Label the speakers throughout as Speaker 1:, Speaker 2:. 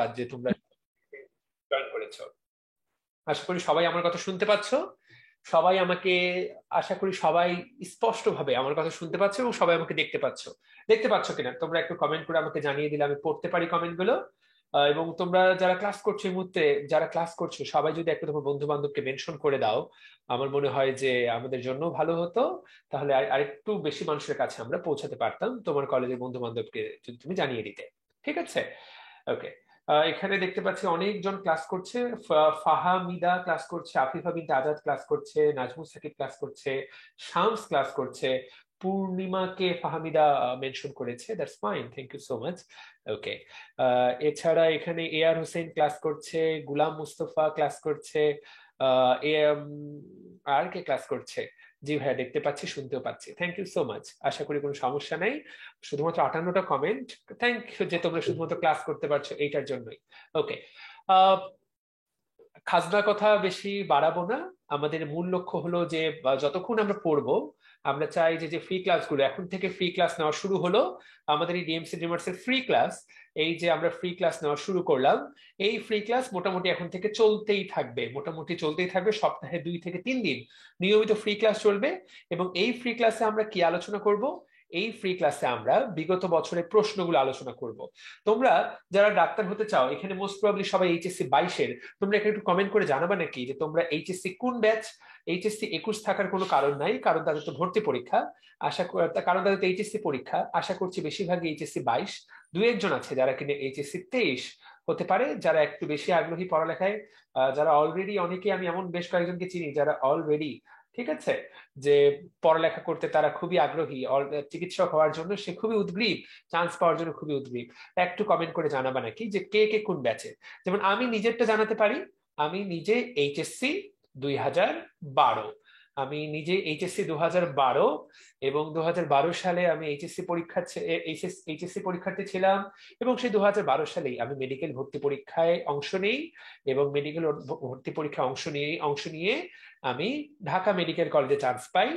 Speaker 1: ধন্যবাদ যে তোমরা জয়েন করেছো। আশা করি সবাই আমার কথা শুনতে পাচ্ছ, সবাই আমাকে, আশা করি সবাই স্পষ্টভাবে আমার কথা শুনতে পাচ্ছ এবং সবাই আমাকে দেখতে পাচ্ছ কিনা তোমরা একটু কমেন্ট করে আমাকে জানিয়ে দিলে আমি পড়তে পারি কমেন্ট গুলো। এবং তোমরা যারা ক্লাস করছো এই মুহূর্তে, যারা ক্লাস করছো সবাই যদি একটু তোমার বন্ধু বান্ধবকে মেনশন করে দাও, আমার মনে হয় যে আমাদের জন্য ভালো হতো। তাহলে আরেকটু বেশি মানুষের কাছে আমরা পৌঁছাতে পারতাম তোমার কলেজের বন্ধু বান্ধবকে যদি তুমি জানিয়ে দিতে। ঠিক আছে, ওকে। এখানে দেখতে পাচ্ছি অনেকজন ক্লাস করছে। ফাহামিদা ক্লাস করছে, আফিফা বিনতে আজাদ ক্লাস করছে, নাজমুল সাকিব ক্লাস করছে, শামস ক্লাস করছে, পূর্ণিমাকে ফাহামিদা মেনশন করেছে, that's fine, thank you so much. Okay, এছাড়া এখানে এ আর হোসেন ক্লাস করছে, গুলাম মুস্তফা ক্লাস করছে, আহ এ আর কে ক্লাস করছে? জি ভাইয়া, দেখতে পাচ্ছি, শুনতেও পাচ্ছি, থ্যাংক ইউ সো মাচ। আশা করি কোনো সমস্যা নাই। শুধুমাত্র 58টা কমেন্ট, থ্যাংক ইউ যে তোমরা শুধুমাত্র ক্লাস করতে পারছো এইটার জন্যই। ওকে, খাজনার কথা বেশি বাড়াবো না। আমাদের মূল লক্ষ্য হলো যে যতক্ষণ আমরা পড়বো, আমরা চাই যে যে ফ্রি ক্লাসগুলো এখন থেকে ফ্রি ক্লাস নেওয়া শুরু হলো, আমাদের এই ডিএমসি ড্রিমার্স এর ফ্রি ক্লাস, এই যে আমরা ফ্রি ক্লাস নেওয়া শুরু করলাম, এই ফ্রি ক্লাস মোটামুটি এখন থেকে চলতেই থাকবে সপ্তাহে 2 থেকে 3 দিন নিয়মিত ফ্রি ক্লাস চলবে। এবং এই ফ্রি ক্লাসে আমরা কি আলোচনা করব? এই ফ্রি ক্লাসে আমরা বিগত বছরের প্রশ্নগুলো আলোচনা করব। তোমরা যারা ডাক্তার হতে চাও, এখানে মোস্ট প্রবাবলি সবাই এইচএসসি 22-এর, তোমরা এখানে একটু কমেন্ট করে জানাবে নাকি যে তোমরা এইচএসসি কোন ব্যাচ? এইচএসসি 21 থাকার কোনো কারণ নাই, কারণ তাদের তো ভর্তি পরীক্ষা। কারণ তাদের তো এইচএসসি পরীক্ষা, আশা করছি বেশিরভাগই এইচএসসি 22। 2-1 জন আছে যারা কিনা এইচএসসি 23 হতে পারে, যারা একটু বেশি আগ্রহী পড়ালেখায়, যারা অলরেডি, অনেকে আমি এমন বেশ কয়েকজনকে চিনি যারা অলরেডি, ঠিক আছে, যে পড়ালেখা করতে তারা খুবই আগ্রহী, চিকিৎসক হওয়ার জন্য সে খুবই উদ্গ্রীব, চান্স পাওয়ার জন্য খুবই উদ্গ্রীব। একটু কমেন্ট করে জানাবা নাকি যে কে কে কোন ব্যাচে। যেমন আমি নিজেরটা জানাতে পারি, আমি নিজে এইচএসসি 2012, আমি নিজে এইচএসসি 2012, এবং 2012 সালে আমি এইচএসসি পরীক্ষার্থী ছিলাম। এবং সেই 2012 সালেই আমি মেডিকেল ভর্তি পরীক্ষায় অংশ নেই, এবং মেডিকেল ভর্তি পরীক্ষায় অংশ নিয়ে আমি ঢাকা মেডিকেল কলেজে চান্স পাই।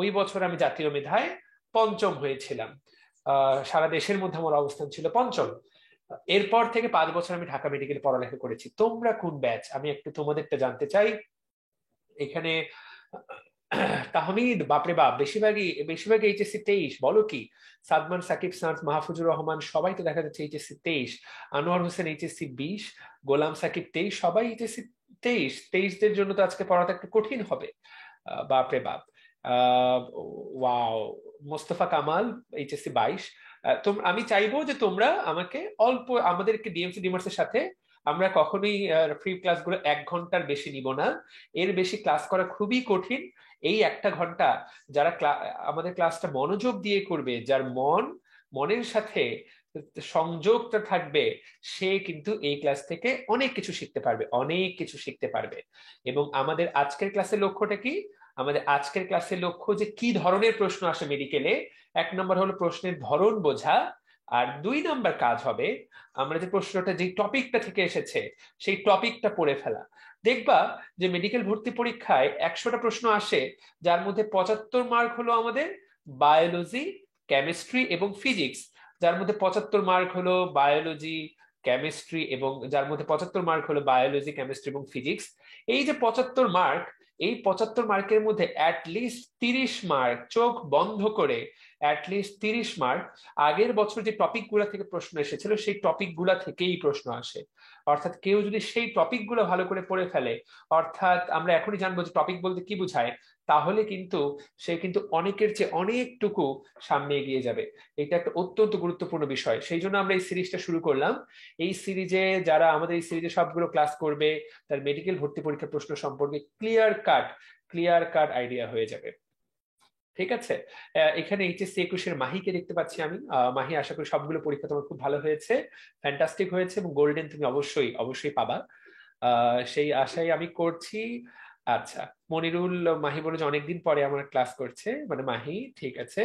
Speaker 1: ওই বছর আমি জাতীয় মেধায় 5ম হয়েছিলাম। সারা দেশের মধ্যে আমার অবস্থান ছিল 5ম। এরপর থেকে 5 বছর আমি ঢাকা মেডিকেল পড়ালেখা করেছি। তোমরা কোন ব্যাচ আমি একটু তোমাদেরটা জানতে চাই। এখানে তাহমিদ, বাপরে বাপ, বেশিরভাগই এইচএসসি 23, বলো কি? সাদমান, সাকিব, সাদ, মাহফুজুর রহমান সবাই তো দেখা যাচ্ছে এইচএসসি 23, আনোয়ার হোসেন এইচএসসি 20, গোলাম সাকিব 23, সবাই এইচএসসি 23 দের জন্য তো আজকে পড়াটা একটু কঠিন হবে। বাপরে বাপ। Wow, Mostafa Kamal HSC 22। আমি চাইবো যে তোমরা আমাকে অল্প, আমাদেরকে ডিএমসি ডিমার্স এর সাথে আমরা কখনোই ফ্রি ক্লাসগুলো 1 ঘন্টার বেশি নিব না। এর বেশি ক্লাস করা খুবই কঠিন। এই 1টা ঘন্টা যারা আমাদের ক্লাসটা মনোযোগ দিয়ে করবে, যার মনের সাথে সংযোগটা থাকবে, সে কিন্তু এই ক্লাস থেকে অনেক কিছু শিখতে পারবে। এবং আমাদের আজকের ক্লাসের লক্ষ্যটা কি? আমাদের আজকের ক্লাসের লক্ষ্য যে কি ধরনের প্রশ্ন আসে মেডিকেলে। 1 নম্বর হলো প্রশ্নের ধরন বোঝা, আর 2 নম্বর কাজ হবে আমরা যে প্রশ্নটা, যে টপিকটা থেকে এসেছে সেই টপিকটা পড়ে ফেলা। দেখবা যে মেডিকেল ভর্তি পরীক্ষায় 100টা প্রশ্ন আসে, যার মধ্যে 75 মার্ক হলো আমাদের বায়োলজি, কেমিস্ট্রি এবং ফিজিক্স, যার মধ্যে 75 মার্ক হলো বায়োলজি, কেমিস্ট্রি, এবং যার মধ্যে 75 মার্ক হলো বায়োলজি, কেমিস্ট্রি এবং ফিজিক্স। এই যে 75 মার্ক, এই 75 মার্কের মধ্যে অ্যাটলিস্ট 30 মার্ক, চোখ বন্ধ করে অ্যাটলিস্ট 30 মার্ক আগের বছর যে টপিক গুলা থেকে প্রশ্ন এসেছিল সেই টপিক গুলা থেকেই প্রশ্ন আসে। অর্থাৎ কেউ যদি সেই টপিক গুলো ভালো করে পড়ে ফেলে, অর্থাৎ আমরা এখনই জানবো যে টপিক বলতে কি বোঝায়, তাহলে কিন্তু সে কিন্তু অনেকের চেয়ে অনেকটুকু সামনে এগিয়ে যাবে। এটা একটা অত্যন্ত গুরুত্বপূর্ণ বিষয়, সেই জন্য আমরা এই সিরিজটা শুরু করলাম। এই সিরিজে যারা আমাদের এই সিরিজে সবগুলো ক্লাস করবে, তার মেডিকেল ভর্তি পরীক্ষার প্রশ্ন সম্পর্কে ক্লিয়ার কাট আইডিয়া হয়ে যাবে। ঠিক আছে, এখানে এইচএসসি 21-এর মাহিকে দেখতে পাচ্ছি আমি। মাহি, আশা করি সবগুলো পরীক্ষা তোমার খুব ভালো হয়েছে, ফ্যান্টাস্টিক হয়েছে, এবং গোল্ডেন তুমি অবশ্যই পাবা, সেই আশাই আমি করছি। আচ্ছা, মনিরুল, মাহি বলে যে অনেকদিন পরে আমার ক্লাস করছে, মানে মাহি, ঠিক আছে।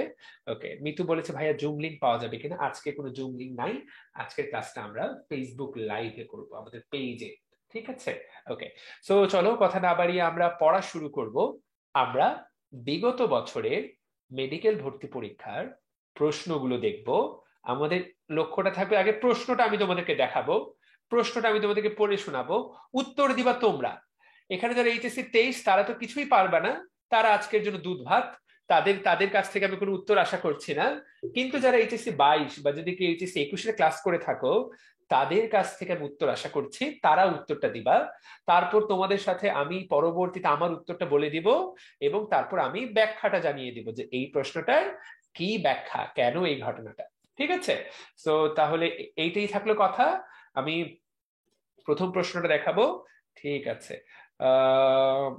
Speaker 1: ওকে, মিতু বলেছে ভাইয়া জুম লিংক পাওয়া যাবে কিনা? আজকে কোনো জুম লিংক নাই, আজকের ক্লাসটা আমরা ফেসবুক লাইভে করবো, আমাদের পেজে। ঠিক আছে, ওকে। সো চলো কথা না বাড়িয়ে আমরা পড়া শুরু করব। আমরা বিগত বছরের মেডিকেল ভর্তি পরীক্ষার প্রশ্নগুলো দেখব। আমাদের লক্ষ্যটা থাকবে, আগে প্রশ্নটা আমি তোমাদেরকে দেখাবো, প্রশ্নটা আমি তোমাদেরকে পড়ে শোনাবো, উত্তর দিবা তোমরা। এখানে যারা এইচএসসি 23 তারা তো কিছুই পারবে না, তারা আজকের জন্য দুধ ভাত, তাদের তাদের কাছ থেকে আমি কোনো উত্তর আশা করছি না। কিন্তু যারা এইচএসসি 22 বা যদি কি এইচএসসি 21 ক্লাস করে থাকো, তাদের কাছ থেকে আমি উত্তর আশা করছি, তারা উত্তরটা দিবা। তারপর তোমাদের সাথে আমি পরবর্তীতে আমার উত্তরটা বলে দিব, এবং তারপর আমি ব্যাখ্যাটা জানিয়ে দিব যে এই প্রশ্নটার কি ব্যাখ্যা, কেন এই ঘটনাটা। ঠিক আছে? তো তাহলে এইটাই থাকলো কথা। আমি প্রথম প্রশ্নটা দেখাবো। ঠিক আছে। আহ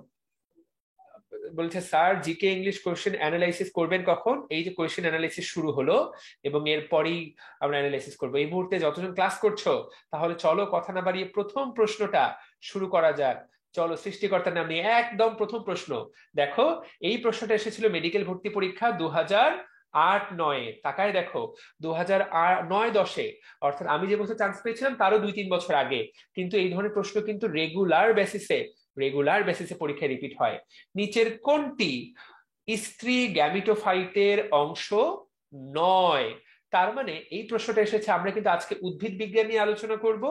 Speaker 1: বলছে sir GK English question analysis করবেন কখন? এই যে কোশ্চেন অ্যানালাইসিস শুরু হলো, এবং এরপরই আমরা অ্যানালাইসিস করবো। এই মুহূর্তে যতজন ক্লাস করছো, তাহলে চলো কথা না বাড়িয়ে প্রথম প্রশ্নটা শুরু করা যাক। চলো, সৃষ্টিকর্তার নাম নিয়ে একদম প্রথম প্রশ্ন। দেখো, এই প্রশ্নটা এসেছিল মেডিকেল ভর্তি পরীক্ষা 2008-09। তাকায় দেখো, 2009-10, অর্থাৎ আমি যে বছর চান্স পেয়েছিলাম তারও 2-3 বছর আগে। কিন্তু এই ধরনের প্রশ্ন কিন্তু রেগুলার বেসিসে পরীক্ষায় রিপিট হয়। নিচের কোনটি স্ত্রী গ্যামিটোফাইটের অংশ নয়? তার মানে এই প্রশ্নটা এসেছে, আমরা কিন্তু আজকে উদ্ভিদ বিজ্ঞান নিয়ে আলোচনা করব।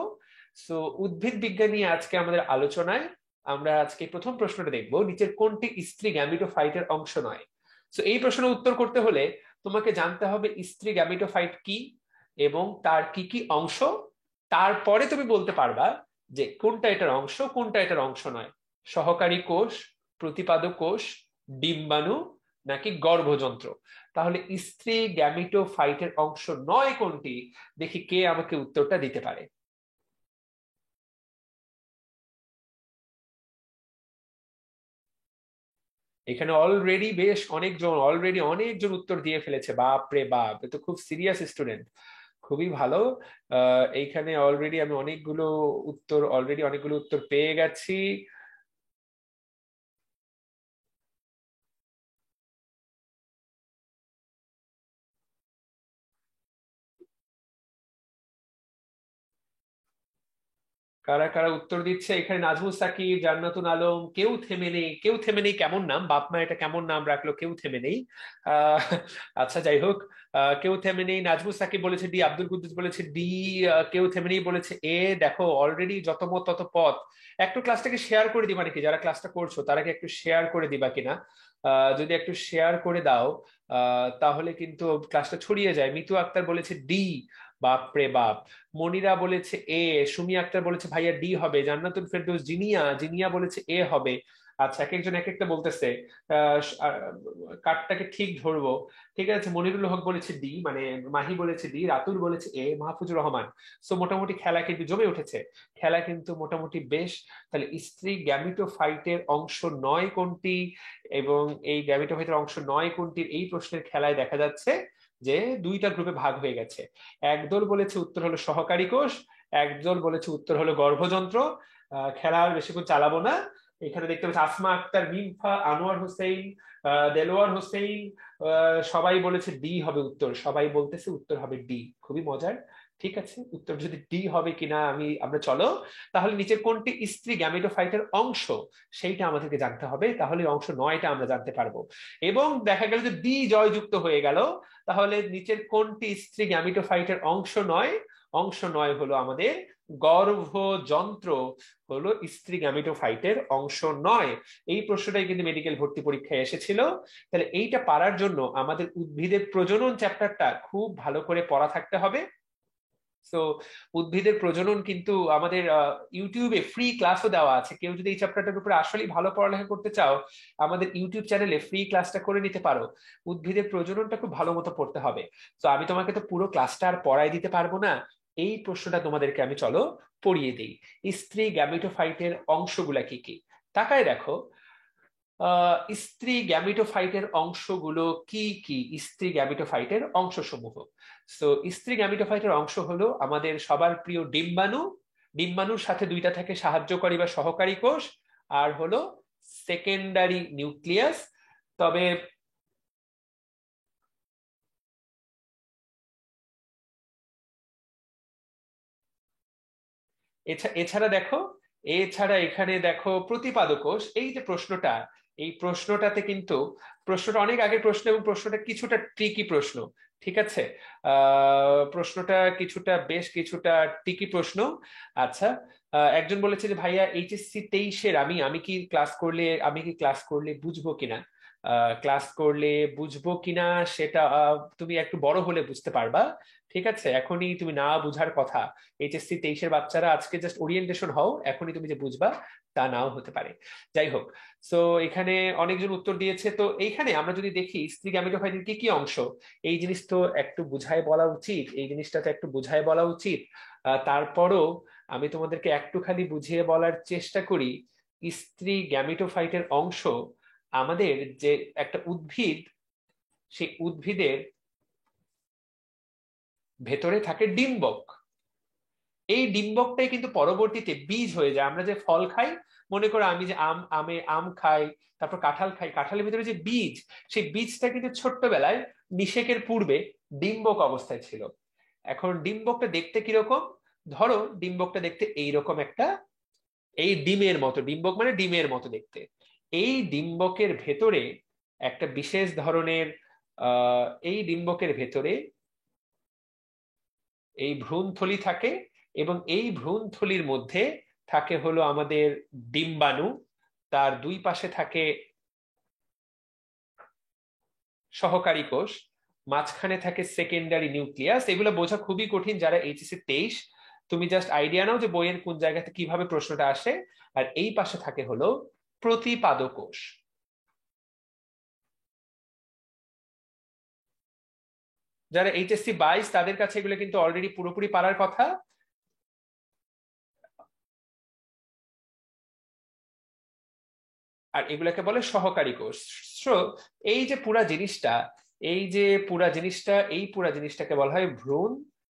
Speaker 1: সো উদ্ভিদ বিজ্ঞান নিয়ে আজকে আমাদের আলোচনায় আমরা আজকে প্রথম প্রশ্নটা দেখব, নিচের কোনটি স্ত্রী গ্যামিটোফাইটের অংশ নয়। সো এই প্রশ্নের উত্তর করতে হলে তোমাকে জানতে হবে স্ত্রী গ্যামিটোফাইট কি এবং তার কি কি অংশ। তারপরে তুমি বলতে পারবা যে কোনটা এটার অংশ, কোনটা এটার অংশ নয়। সহকারী কোষ, প্রতিপাদক কোষ, ডিম্বাণু, নাকি গর্ভযন্ত্র। তাহলে স্ত্রী গ্যামিটোফাইটের অংশ নয় কোনটি? দেখি কে আমাকে উত্তরটা দিতে পারে। এখানে অলরেডি অনেকজন উত্তর দিয়ে ফেলেছে। বাপ রে বাপ, এ তো খুব সিরিয়াস স্টুডেন্ট। খুবই ভালো। এইখানে অনেকগুলো উত্তর পেয়ে গেছি। কারা কারা উত্তর দিচ্ছে এখানে? নাজমুস সাকিব, জান্নাতুল আলম, কেউ থেমে নেই। কেউ থেমে নেই কেমন নাম, বাপ মা এটা কেমন নাম রাখলো, কেউ থেমে নেই। আহ আচ্ছা, যাই হোক। কেউ থেমে নেই। নাজমুস সাকিব বলেছে ডি, আব্দুল কুদ্দুস বলেছে ডি, কেউ থেমে নেই বলেছে এ। দেখো, অলরেডি যত মত তত পথ। একটু ক্লাসটাকে শেয়ার করে দিবা নাকি? যারা ক্লাসটা করছো তারা কি একটু শেয়ার করে দিবা কিনা? যদি একটু শেয়ার করে দাও তাহলে কিন্তু ক্লাসটা ছড়িয়ে যায়। মিতু আক্তার বলেছে ডি। বাপরে বাপ। মনিরা বলেছে এ। সুমি আক্তার বলেছে ভাইয়া ডি হবে। জান্নাতুল ফেরদৌস, জিনিয়া জিনিয়া বলেছে এ হবে। আচ্ছা, এক একজন এক একটা বলতেছে। আহ, আহ, কার্ডটাকে ঠিক ধরবো। ঠিক আছে, মনিরুল হক বলেছে ডি, মানে মাহি বলেছে ডি, রাতুল বলেছে এ, মাহফুজুর রহমান। সো মোটামুটি খেলা কিন্তু জমে উঠেছে। খেলা কিন্তু মোটামুটি বেশ। তাহলে স্ত্রী গ্যামিটোফাইটের অংশ নয় কোনটি এবং এই গ্যামিটোফাইটের অংশ নয় কোনটির এই প্রশ্নের খেলায় দেখা যাচ্ছে যে দুইটা গ্রুপে ভাগ হয়ে গেছে। একদল বলেছে উত্তর হলো সহকারী কোষ, একদল বলেছে উত্তর হলো গর্ভযন্ত্র। খেলা আর বেশিক্ষণ চালাবো না। এখানে দেখতে পাচ্ছি আসমা আক্তার, মিনফা, আনোয়ার হোসেন, দেলোয়ার হোসেন, সবাই বলেছে ডি হবে উত্তর। সবাই বলতেছে উত্তর হবে ডি। খুবই মজার। ঠিক আছে, উত্তর যদি ডি হবে কিনা আমরা চলো তাহলে নিচের কোনটি স্ত্রী গ্যামেটোফাইটের অংশ সেইটা আমাদেরকে জানতে হবে। তাহলে অংশ নয়টা আমরা জানতে পারবো। এবং দেখা গেল যে ডি জয়যুক্ত হয়ে গেল। তাহলে নিচের কোনটি স্ত্রী গ্যামিটোফাইটের অংশ নয়? অংশ নয় হলো আমাদের গর্ভযন্ত্র, হলো স্ত্রী গ্যামিটোফাইটের অংশ নয়। এই প্রশ্নটাই কিন্তু মেডিকেল ভর্তি পরীক্ষায় এসেছিল। তাহলে এইটা পারার জন্য আমাদের উদ্ভিদের প্রজনন চ্যাপ্টারটা খুব ভালো করে পড়া থাকতে হবে। তো উদ্ভিদের প্রজনন কিন্তু আমাদের ইউটিউবে ফ্রি ক্লাসও দেওয়া আছে। কেউ যদি এই চ্যাপ্টারটার উপরে আসলেই ভালো পড়ালেখা করতে চাও, আমাদের ইউটিউব চ্যানেলে ফ্রি ক্লাসটা করে নিতে পারো। উদ্ভিদের প্রজননটা খুব ভালো মতো পড়তে হবে। তো আমি তোমাকে তো পুরো ক্লাসটা আর পড়াই দিতে পারবো না। এই প্রশ্নটা তোমাদেরকে আমি চলো পড়িয়ে দিই। স্ত্রী গ্যামিটোফাইটের অংশগুলা কি কি? তাকায় দেখো, স্ত্রী গ্যামিটোফাইটের অংশগুলো কি কি? স্ত্রী গ্যামিটোফাইটের অংশসমূহ। সো স্ত্রী গ্যামিটোফাইটের অংশ হলো আমাদের সবার প্রিয় ডিম্বাণু। ডিম্বাণুর সাথে দুইটা থাকে সাহায্যকারী বা সহকারী কোষ, আর হলো সেকেন্ডারি নিউক্লিয়াস। তবে এছাড়া দেখো, এছাড়া এখানে দেখো প্রতিপাদক কোষ। এই যে প্রশ্নটা, এই প্রশ্নটাতে কিন্তু প্রশ্নটা অনেক আগের প্রশ্ন এবং প্রশ্নটা কিছুটা ট্রিকি প্রশ্ন। ঠিক আছে, প্রশ্নটা কিছুটা বেশ কিছুটা টিকি প্রশ্ন। আচ্ছা, একজন বলেছে যে ভাইয়া এইচএসসি 23-এর আমি কি ক্লাস করলে বুঝবো কিনা। ক্লাস করলে বুঝবো কিনা সেটা তুমি একটু বড় হলে বুঝতে পারবা। ঠিক আছে, এখনই তুমি না বুঝার কথা। এইচএসসি 23-এর বাচ্চারা আজকে জাস্ট ওরিয়েন্টেশন হও, এখনই তুমি যে বুঝবা তা নাও হতে পারে। যাই হোক, সো এখানে অনেকজন উত্তর দিয়েছে। তো এইখানে আমরা যদি দেখি স্ত্রী গ্যামেটোফাইটের কি কি অংশ, এই জিনিস তো একটু বুঝায় বলা উচিত, এই জিনিসটা তো একটু বুঝায় বলা উচিত। তারপরও আমি তোমাদেরকে একটু খালি বুঝিয়ে বলার চেষ্টা করি। স্ত্রী গ্যামেটোফাইটের অংশ আমাদের যে একটা উদ্ভিদ, সেই উদ্ভিদের ভেতরে থাকে ডিম্বক। এই ডিম্বকটাই কিন্তু পরবর্তীতে বীজ হয়ে যায়। আমরা যে ফল খাই, মনে করো আমি যে আম খাই, তারপর কাঁঠাল খাই, কাঁঠালের ভিতরে যে বীজ, সেই বীজটা কিন্তু ছোট্টবেলায় নিষেকের পূর্বে ডিম্বক অবস্থায় ছিল। এখন ডিম্বকটা দেখতে কিরকম, ধরো ডিম্বকটা দেখতে এইরকম একটা, এই ডিমের মতো, ডিম্বক মানে ডিমের মতো দেখতে। এই ডিম্বকের ভেতরে একটা বিশেষ ধরনের এই ডিম্বকের ভেতরে এই ভ্রূণথলি থাকে, এবং এই ভ্রূণথলির মধ্যে থাকে হলো আমাদের ডিম্বাণু। তার দুই পাশে থাকে সহকারী কোষ, মাঝখানে থাকে সেকেন্ডারি নিউক্লিয়াস। এগুলো বোঝা খুবই কঠিন যারা এইচএসসি 23। তুমি জাস্ট আইডিয়া নাও যে বইয়ের কোন জায়গাতে কিভাবে প্রশ্নটা আসে। আর এই পাশে থাকে হলো প্রতিপাদ কোষ। যারা এইচএসসি 22 তাদের কাছে এগুলো কিন্তু অলরেডি পুরোপুরি পারার কথা। আর এগুলোকে বলে সহকারী কোষ। So, এই যে পুরা জিনিসটা, এই পুরা জিনিসটাকে বলা হয় ভ্রূণ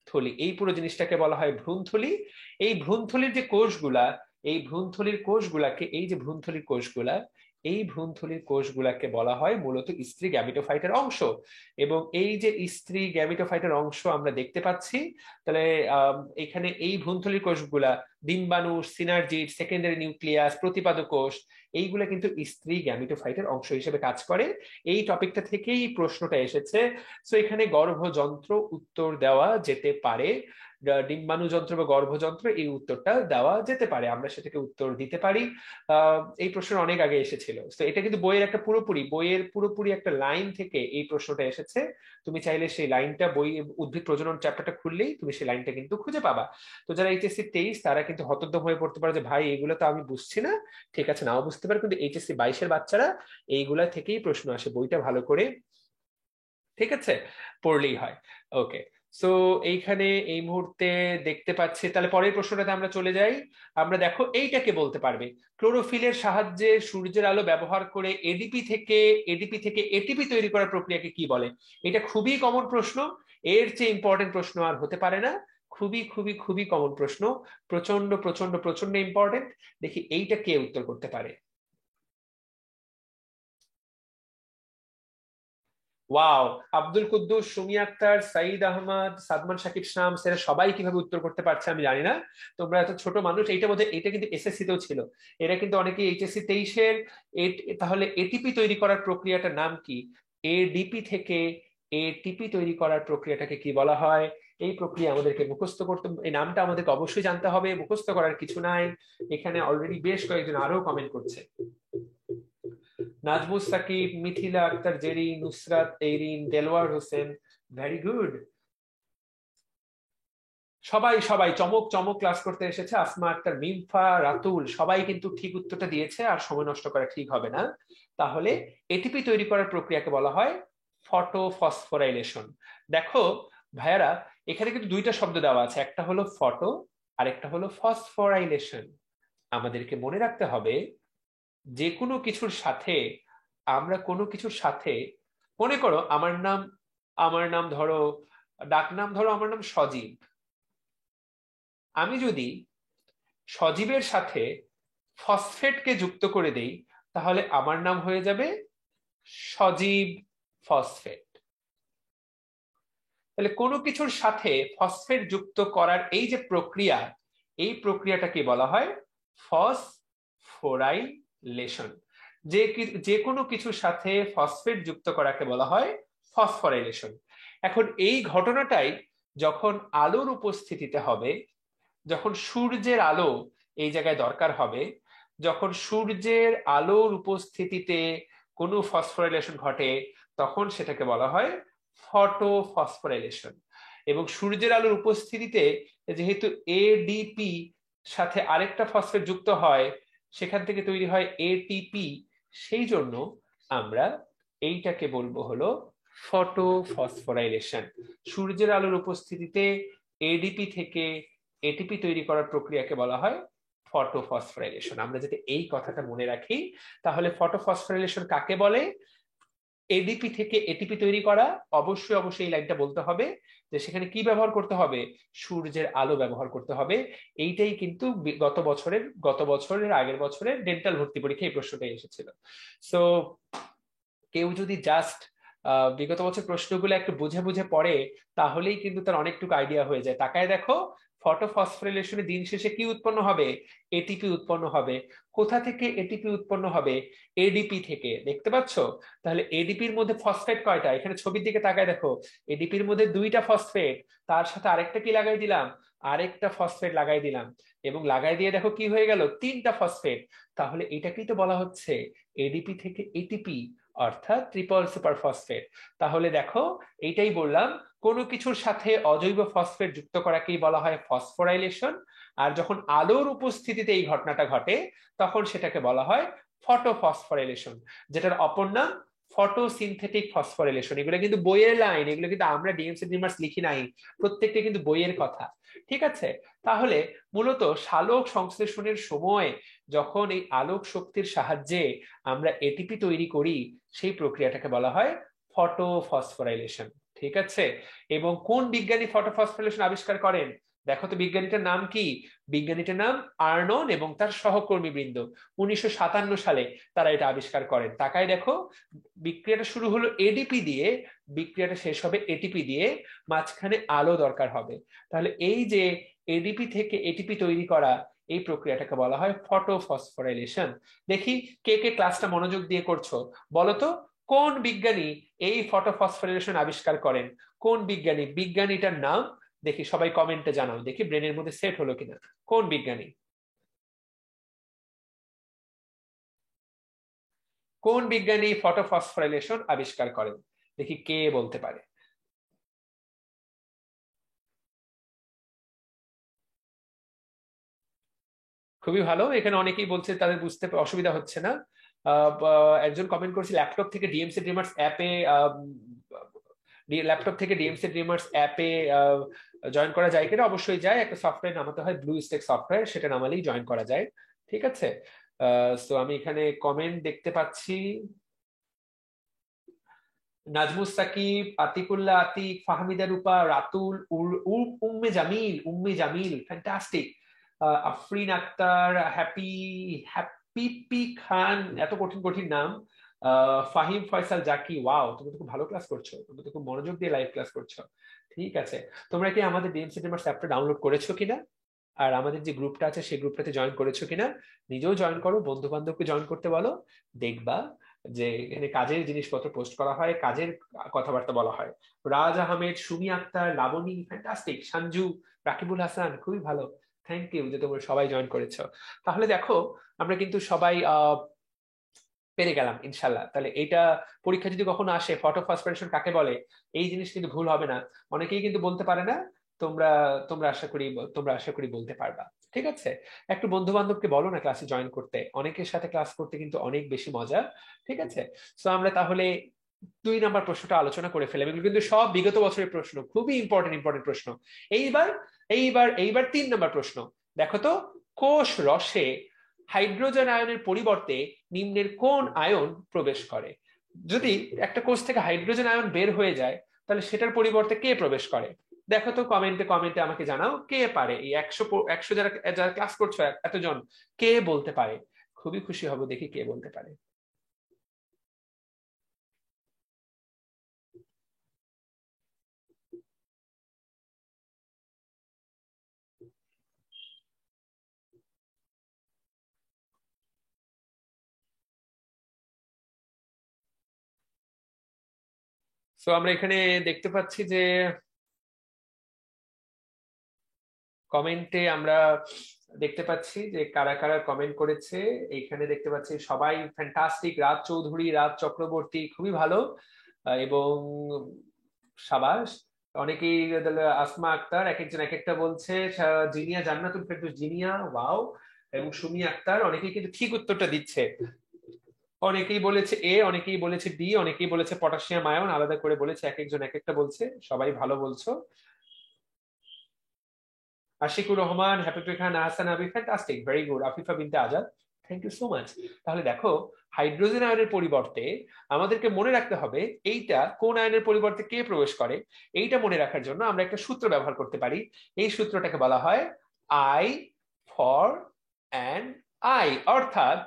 Speaker 1: থলি। এই পুরো জিনিসটাকে বলা হয় ভ্রূণথলি। এই ভ্রূণথলির যে কোষগুলা, এই ভ্রূণথলির কোষগুলাকে, এই যে ভ্রূণথলির কোষগুলা, এই ভ্রূণথলির কোষগুলাকে বলা হয় মূলত স্ত্রী গ্যামিটোফাইটের অংশ। এবং এই যে স্ত্রী গ্যামিটোফাইটের অংশ আমরা দেখতে পাচ্ছি, তাহলে এখানে এই ভ্রূণথলির কোষগুলা, ডিম্বাণু, সিনার্জিড, সেকেন্ডারি নিউক্লিয়াস, প্রতিপাদক কোষ, এইগুলা কিন্তু স্ত্রী গ্যামিটোফাইটের অংশ হিসেবে কাজ করে। এই টপিকটা থেকেই প্রশ্নটা এসেছে। সো এখানে গর্ভযন্ত্র উত্তর দেওয়া যেতে পারে, ডিম্বাণু যন্ত্র বা গর্ভযন্ত্র, এই উত্তরটা দেওয়া যেতে পারে, আমরা সেটাকে উত্তর দিতে পারি। এই প্রশ্ন অনেক আগে এসেছিল। তো এটা কিন্তু বইয়ের পুরোপুরি একটা লাইন থেকে এই প্রশ্নটা এসেছে। তুমি চাইলে সেই লাইনটা, উদ্ভিদ প্রজনন চ্যাপ্টারটা খুললেই তুমি সেই লাইনটা কিন্তু খুঁজে পাবা। তো যারা এইচএসসি 23 তারা কিন্তু হতোদ্যম হয়ে পড়তে পারে যে ভাই এগুলো তো আমি বুঝছি না। ঠিক আছে, নাও বুঝতে পারে, কিন্তু এইচএসসি 22-এর বাচ্চারা এইগুলা থেকেই প্রশ্ন আসে, বইটা ভালো করে ঠিক আছে পড়লেই হয়। ওকে, সো এইখানে এই মুহূর্তে দেখতে পাচ্ছি, তাহলে পরের প্রশ্নটাতে আমরা চলে যাই। আমরা দেখো এইটাকে বলতে পারবে ক্লোরোফিলের সাহায্যে সূর্যের আলো ব্যবহার করে এডিপি থেকে এটিপি তৈরি করার প্রক্রিয়াকে কি বলে। এটা খুবই কমন প্রশ্ন, এর চেয়ে ইম্পর্টেন্ট প্রশ্ন আর হতে পারে না। খুবই খুবই খুবই কমন প্রশ্ন, প্রচন্ড প্রচন্ড প্রচন্ড ইম্পর্টেন্ট। দেখি এইটা কে উত্তর করতে পারে। ওয়াও, আব্দুল কুদ্দুস, সুমি আক্তার, সাইদ আহমদ, সাদমান সাকিব শামস, এরা সবাই কিভাবে উত্তর করতে পারছে আমি জানি না। তোমরা এত ছোট মানুষ, এটা কিন্তু এসএসসি তেও ছিল। এরা কিন্তু অনেকে এইচএসসি 23-এর। তাহলে এটিপি তৈরি করার প্রক্রিয়াটার নাম কি? এডিপি থেকে এটিপি তৈরি করার প্রক্রিয়াটাকে কি বলা হয়? এই প্রক্রিয়া আমাদেরকে মুখস্থ করতে, এই নামটা আমাদেরকে অবশ্যই জানতে হবে, মুখস্থ করার কিছু নাই। এখানে অলরেডি বেশ কয়েকজন আরো কমেন্ট করছে, নাজমুস সাকিব, মিথিলা আক্তার জেরি, নুসরাত এইরিন, দেলওয়ার হোসেন। ভেরি গুড, সবাই সবাই চমক চমক ক্লাস করতে এসেছে। আসমা আক্তার, মিমফা, রাতুল সবাই কিন্তু ঠিক উত্তরটা দিয়েছে, আর সময় নষ্ট করা ঠিক হবে না। তাহলে এটিপি তৈরি করার প্রক্রিয়াকে বলা হয় ফটোফসফোরাইলেশন। দেখো ভাইয়ারা, এখানে কিন্তু দুইটা শব্দ দেওয়া আছে, একটা হলো ফটো আর একটা হলো ফসফোরাইলেশন। আমাদেরকে মনে রাখতে হবে যে কোনো কিছুর সাথে, আমরা কোনো কিছুর সাথে, মনে করো আমার নাম ধরো, ডাকনাম ধরো আমার নাম সজীব। আমি যদি সজীবের সাথে ফসফেটকে যুক্ত করে দেই, তাহলে আমার নাম হয়ে যাবে সজীব ফসফেট। তাহলে কোনো কিছুর সাথে ফসফেট যুক্ত করার এই যে প্রক্রিয়া, এই প্রক্রিয়াটাকে বলা হয় ফসফোরাইলেশন। যে কোনো কিছুর সাথে ফসফেট যুক্ত করাকে বলা হয় ফসফোরাইলেশন। এখন এই ঘটনাটাই যখন আলোর উপস্থিতিতে হবে, যখন সূর্যের আলো এই জায়গায় দরকার হবে, যখন সূর্যের আলোর উপস্থিতিতে কোনো ফসফোরাইলেশন ঘটে, তখন সেটাকে বলা হয় ফটোফসফোরাইলেশন। এবং সূর্যের আলোর উপস্থিতিতে যেহেতু এডিপি সাথে আরেকটা ফসফেট যুক্ত হয়, সেখান থেকে তৈরি হয় এটিপি, সেই জন্য আমরা এইটাকে বলবো হলো ফটোফসফোরাইলেশন। সূর্যের আলোর উপস্থিতিতে এডিপি থেকে এটিপি তৈরি করার প্রক্রিয়াকে বলা হয় ফটোফসফোরাইলেশন। আমরা যদি এই কথাটা মনে রাখি, তাহলে ফটোফসফোরাইলেশন কাকে বলে, এডিপি থেকে এটিপি তৈরি করা, অবশ্যই অবশ্যই এই লাইনটা বলতে হবে যে সেখানে কি ব্যবহার করতে হবে, সূর্যের আলো ব্যবহার করতে হবে। এইটাই কিন্তু গত বছরের আগের বছরের ডেন্টাল ভর্তি পরীক্ষায় এই প্রশ্নটাই এসেছিল। সো কেউ যদি জাস্ট বিগত বছর প্রশ্নগুলো একটু বুঝে বুঝে পড়ে, তাহলেই কিন্তু তার অনেকটুকু আইডিয়া হয়ে যায়। তাকায় দেখো, ফটোফসফোরিলেশনের দিন শেষে কি উৎপন্ন হবে, এটিপি উৎপন্ন হবে। কোথা থেকে এটিপি উৎপন্ন হবে, এডিপি থেকে, দেখতে পাচ্ছ? তাহলে এডিপির মধ্যে ফসফেট কয়টা, এখানে ছবির দিকে তাকায় দেখো, এডিপির মধ্যে 2টা ফসফেট, তার সাথে আরেকটা কি লাগাই দিলাম, আরেকটা ফসফেট লাগাই দিলাম, এবং লাগাই দিয়ে দেখো কি হয়ে গেল, 3টা ফসফেট। তাহলে এটাকেই তো বলা হচ্ছে এডিপি থেকে এটিপি, অর্থাৎ ট্রিপল সুপার ফসফেট। তাহলে দেখো, এইটাই বললাম, কোনো কিছুর সাথে অজৈব ফসফেট যুক্ত করাকেই বলা হয় ফসফোরাইলেশন। আর যখন আলোর উপস্থিতিতে এই ঘটনাটা ঘটে, তখন সেটাকে বলা হয় ফটোফসফোরাইলেশন, যেটার অপর নাম ফটোসিনথেটিক ফসফোরাইলেশন। এগুলো কিন্তু বইয়ের লাইন, এগুলো কিন্তু আমরা ডিএমসি ডিমার্স লিখি নাই, প্রত্যেকটা কিন্তু বইয়ের কথা। ঠিক আছে? তাহলে মূলত সালোক সংশ্লেষণের সময় যখন এই আলোক শক্তির সাহায্যে আমরা এটিপি তৈরি করি, সেই প্রক্রিয়াটাকে বলা হয় ফটোফসফোরাইলেশন। ঠিক আছে? এবং কোন বিজ্ঞানী ফটোফসফোরাইলেশন আবিষ্কার করেন? দেখো তো বিজ্ঞানীটার নাম কি। বিজ্ঞানীটার নাম আর্নন এবং তার সহকর্মী বৃন্দ। 1957 সালে তারা এটা আবিষ্কার করেন। তাকায় দেখো, বিক্রিয়াটা শুরু হলো এডিপি দিয়ে, বিক্রিয়াটা শেষ হবে এটিপি দিয়ে, মাঝখানে আলো দরকার হবে। তাহলে এই যে এডিপি থেকে এটিপি তৈরি করা, এই প্রক্রিয়াটাকে বলা হয় ফটোফসফোরাইলেশন। দেখি কে কে ক্লাসটা মনোযোগ দিয়ে করছো, বলো তো কোন বিজ্ঞানী এই ফটোফসফোরাইলেশন আবিষ্কার করেন? কোন বিজ্ঞানী? বিজ্ঞানীটার নাম দেখি, সবাই কমেন্টে জানাও, দেখি ব্রেনের মধ্যে সেট হলো কিনা। কোন বিজ্ঞানী, কোন বিজ্ঞানী ফটোফসফোরাইলেশন আবিষ্কার করেন? দেখি কে বলতে পারে। খুবই ভালো, এখানে অনেকেই বলছে তাদের বুঝতে অসুবিধা হচ্ছে না। একজন কমেন্ট করেছে ল্যাপটপ থেকে ডিএমসি ড্রিমার্স অ্যাপে, ল্যাপটপ থেকে ডিএমসি ড্রিমার্স অ্যাপে জয়েন করা যায় কিনা? অবশ্যই যায়, একটা সফটওয়্যার নামাতে হয়, ব্লু স্টেক সফটওয়্যার, সেটা নামালেই জয়েন করা যায়। ঠিক আছে? তো আমি এখানে কমেন্ট দেখতে পাচ্ছি, Nazmus Sakib, Atikullah Atik, Fahmida Rupa, Ratul, Umme Jamil, fantastic. Afrin Akter, Happy, Happy Khan, এত কঠিন কঠিন নাম। ফাহিম ফয়সাল জাকি, ওয়াও, তুমি তো খুব ভালো ক্লাস করছো, তুমি তো খুব মনোযোগ দিয়ে লাইভ ক্লাস করছো। ঠিক আছে, তোমরা কি আমাদের ডিএমসি ডিমার্স অ্যাপটা ডাউনলোড করেছো কিনা, আর আমাদের যে গ্রুপটা আছে সেই গ্রুপটাতে জয়েন করেছো কিনা? নিজেও জয়েন করো, বন্ধু বান্ধবকে জয়েন করতে বলো। দেখবা যে এখানে কাজের জিনিসপত্র পোস্ট করা হয়, কাজের কথাবার্তা বলা হয়। রাজ আহমেদ, সুমি আক্তার, লাবণী, ফ্যান্টাস্টিক, সঞ্জু, রাকিবুল হাসান, খুবই ভালো। থ্যাংক ইউ যে তোমরা সবাই জয়েন করেছো। তাহলে দেখো, আমরা কিন্তু সবাই পেরে গেলাম ইনশাল্লাহ। তাহলে এটা পরীক্ষা যদি কখনো আসে, ফটোফসফোরেশন কাকে বলে, এই জিনিস কিন্তু ভুল হবে না। অনেকেই কিন্তু বলতে পারে না, তোমরা তোমরা আশা করি বলতে পারবা। ঠিক আছে? একটু বন্ধু বান্ধবকে বলো না ক্লাসে জয়েন করতে, অনেকের সাথে ক্লাস করতে কিন্তু অনেক বেশি মজা। ঠিক আছে? তো আমরা তাহলে 2 নাম্বার প্রশ্নটা আলোচনা করে ফেললাম। এগুলো কিন্তু সব বিগত বছরের প্রশ্ন, খুবই ইম্পর্টেন্ট ইম্পর্টেন্ট প্রশ্ন। এইবার এইবার 3 নাম্বার প্রশ্ন। দেখো তো, কোষ রসে হাইড্রোজেন আয়নের পরিবর্তে নিম্নের কোন আয়ন প্রবেশ করে? যদি একটা কোষ থেকে হাইড্রোজেন আয়ন বের হয়ে যায়, তাহলে সেটার পরিবর্তে কে প্রবেশ করে? দেখো তো, কমেন্টে কমেন্টে আমাকে জানাও কে পারে। এই 100 যারা যারা ক্লাস করছো এতজন, কে বলতে পারে? খুবই খুশি হব দেখি কে বলতে পারে। সো আমরা এখানে দেখতে পাচ্ছি যে কমেন্টে আমরা দেখতে পাচ্ছি যে কারা কারা কমেন্ট করেছে। এইখানে দেখতে পাচ্ছি সবাই ফ্যান্টাস্টিক। রাজ চৌধুরী, রাজ চক্রবর্তী খুবই ভালো, এবং সাবাস। অনেকেই, আসমা আক্তার এক একজন এক একটা বলছে। জিনিয়া জান্নাতুল ফেরদৌস জিনিয়া, ওয়াও। এবং সুমি আক্তার, অনেকেই কিন্তু ঠিক উত্তরটা দিচ্ছে। অনেকেই বলেছে এ, অনেকেই বলেছে ডি, অনেকেই বলেছে পটাশিয়াম আয়ন, আলাদা করে বলেছে, এক একজন এক একটা বলছে। সবাই ভালো বলছো। Ashikur Rahman, Happy Khan, Ahsan Abi, fantastic, very good. Afifa Binte Azad, thank you so much. তাহলে দেখো, হাইড্রোজেন আয়নের পরিবর্তে আমাদেরকে মনে রাখতে হবে এইটা কোন আয়নের পরিবর্তে কে প্রবেশ করে। এইটা মনে রাখার জন্য আমরা একটা সূত্র ব্যবহার করতে পারি। এই সূত্রটাকে বলা হয় আই ফর অ্যান আই, অর্থাৎ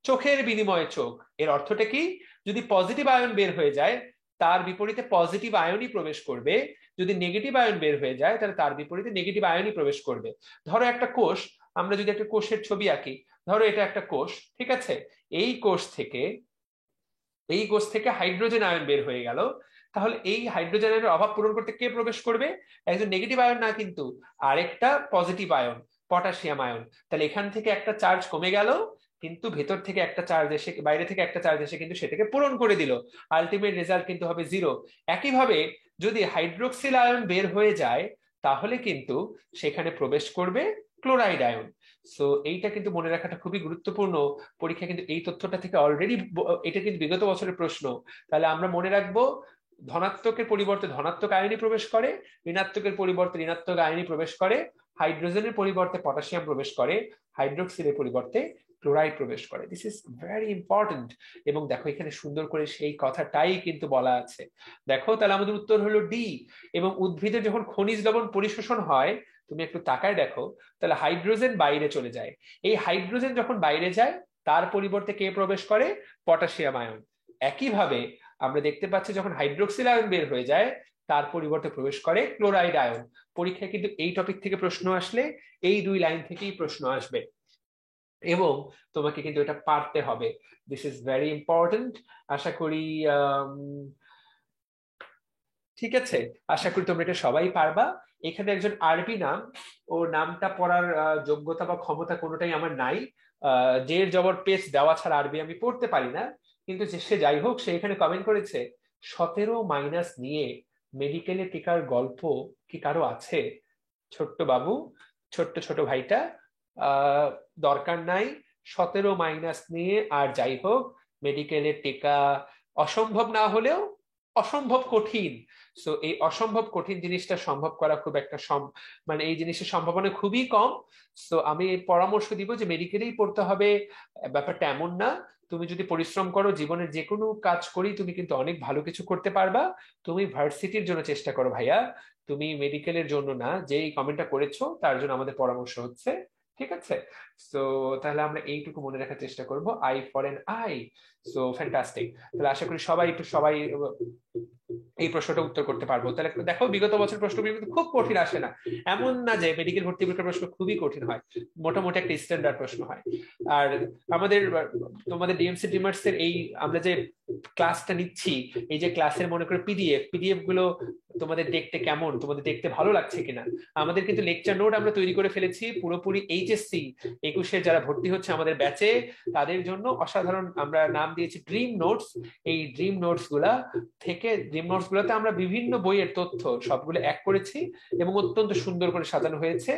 Speaker 1: চোখের বিনিময়ে চোখ। এর অর্থটা কি? যদি পজিটিভ আয়ন বের হয়ে যায়, তার বিপরীতে পজিটিভ আয়নই প্রবেশ করবে। যদি নেগেটিভ আয়ন বের হয়ে যায়, তাহলে তার বিপরীতে নেগেটিভ আয়নই প্রবেশ করবে। ধরো একটা কোষ, আমরা যদি একটা কোষের ছবি আঁকি, ধরো এটা একটা কোষ, ঠিক আছে। এই কোষ থেকে হাইড্রোজেন আয়ন বের হয়ে গেল। তাহলে এই হাইড্রোজেন আয়নের অভাব পূরণ করতে কে প্রবেশ করবে? একজন নেগেটিভ আয়ন না, কিন্তু আরেকটা পজিটিভ আয়ন, পটাশিয়াম আয়ন। তাহলে এখান থেকে একটা চার্জ কমে গেল, কিন্তু ভেতর থেকে একটা চার্জ এসে, বাইরে থেকে একটা চার্জ এসে কিন্তু সেটাকে পূরণ করে দিল। আলটিমেট রেজাল্ট কিন্তু হবে 0। একইভাবে যদি হাইড্রোক্সিল আয়ন বের হয়ে যায়, তাহলে কিন্তু সেখানে প্রবেশ করবে ক্লোরাইড আয়ন। সো এইটা কিন্তু মনে রাখাটা খুবই গুরুত্বপূর্ণ। পরীক্ষা কিন্তু এই তথ্যটা থেকে অলরেডি, এটা কিন্তু বিগত বছরের প্রশ্ন। তাহলে আমরা মনে রাখবো, ধনাত্মকের পরিবর্তে ধনাত্মক আয়নই প্রবেশ করে, ঋণাত্মকের পরিবর্তে ঋণাত্মক আয়নই প্রবেশ করে, হাইড্রোজেনের পরিবর্তে পটাশিয়াম প্রবেশ করে, হাইড্রোক্সিলের পরিবর্তে ক্লোরাইড প্রবেশ করে। This is very important. এবং দেখো এখানে সুন্দর করে সেই কথাটাই কিন্তু বলা আছে। দেখো, তাহলে আমাদের উত্তর হলো ডি। এবং উদ্ভিদের যখন খনিজ লবণ পরিশোষণ হয়, তুমি একটু তাকায় দেখো, তাহলে হাইড্রোজেন বাইরে চলে যায়। এই হাইড্রোজেন যখন বাইরে যায়, তার পরিবর্তে কে প্রবেশ করে? Potassium ion. একইভাবে আমরা দেখতে পাচ্ছি যখন হাইড্রোক্সিল আয়ন বের হয়ে যায়, তার পরিবর্তে প্রবেশ করে ক্লোরাইড আয়ন। পরীক্ষায় কিন্তু এই টপিক থেকে প্রশ্ন আসলে এই 2 লাইন থেকেই প্রশ্ন আসবে, এবং তোমাকে কিন্তু এটা পারতে হবে। This is very important. আশা করি ঠিক আছে, আশা করি তোমরা এটা সবাই পারবা। এখানে একজন আরবি নাম, ও নামটা পড়ার যোগ্যতা বা ক্ষমতা কোনোটাই আমার নাই। জের জবর পেশ দেওয়া ছাড়া আরবি আমি পড়তে পারি না। কিন্তু সে যাই হোক, সে এখানে কমেন্ট করেছে 17 মাইনাস নিয়ে মেডিকেলে টিকার গল্প কি কারো আছে? ছোট্ট বাবু, ছোট্ট ছোট ভাইটা, আহ দরকার নাই 17 মাইনাস নিয়ে। আর যাই হোক, মেডিকেলের টিকা অসম্ভব না হলেও অসম্ভব কঠিন। সো এই অসম্ভব কঠিন জিনিসটা সম্ভব করা খুব একটা মানে এই জিনিসের সম্ভাবনা খুবই কম। সো আমি পরামর্শ দিব যে মেডিকেলেই পড়তে হবে, ব্যাপারটা এমন না। তুমি যদি পরিশ্রম করো, জীবনের যে কোনো কাজ করি, তুমি কিন্তু অনেক ভালো কিছু করতে পারবা। তুমি ভার্সিটির জন্য চেষ্টা করো ভাইয়া, তুমি মেডিকেলের জন্য না। যেই কমেন্টটা করেছো তার জন্য আমাদের পরামর্শ হচ্ছে, ঠিক আছে। সো তাহলে আমরা এইটুকু মনে রাখার চেষ্টা করব, I for N I. So fantastic. তাহলে আশা করি সবাই এই প্রশ্নটা উত্তর করতে পারবো। তাহলে দেখো, বিগত বছর প্রশ্নগুলো কিন্তু খুব কঠিন আসে না। এমন না যে মেডিকেল ভর্তি পরীক্ষার প্রশ্ন খুবই কঠিন হয়, মোটামুটি একটা স্ট্যান্ডার্ড প্রশ্ন হয়। আর আমাদের, তোমাদের ডিএমসি ডিমার্স এর এই আমরা যে ক্লাসটা নিচ্ছি, এই যে ক্লাসের মনে করে পিডিএফ গুলো তোমাদের দেখতে কেমন, তোমাদের দেখতে ভালো লাগছে কিনা? আমাদের কিন্তু লেকচার নোট আমরা তৈরি করে ফেলেছি পুরোপুরি এইচএসসি 21-এর যারা ভর্তি হচ্ছে আমাদের ব্যাচে, তাদের জন্য অসাধারণ। আমরা নাম দিয়েছি ড্রিম নোটস। এই ড্রিম নোটস গুলোতে আমরা বিভিন্ন বইয়ের তথ্য সবগুলো এক করেছি, এবং অত্যন্ত সুন্দর করে সাজানো হয়েছে।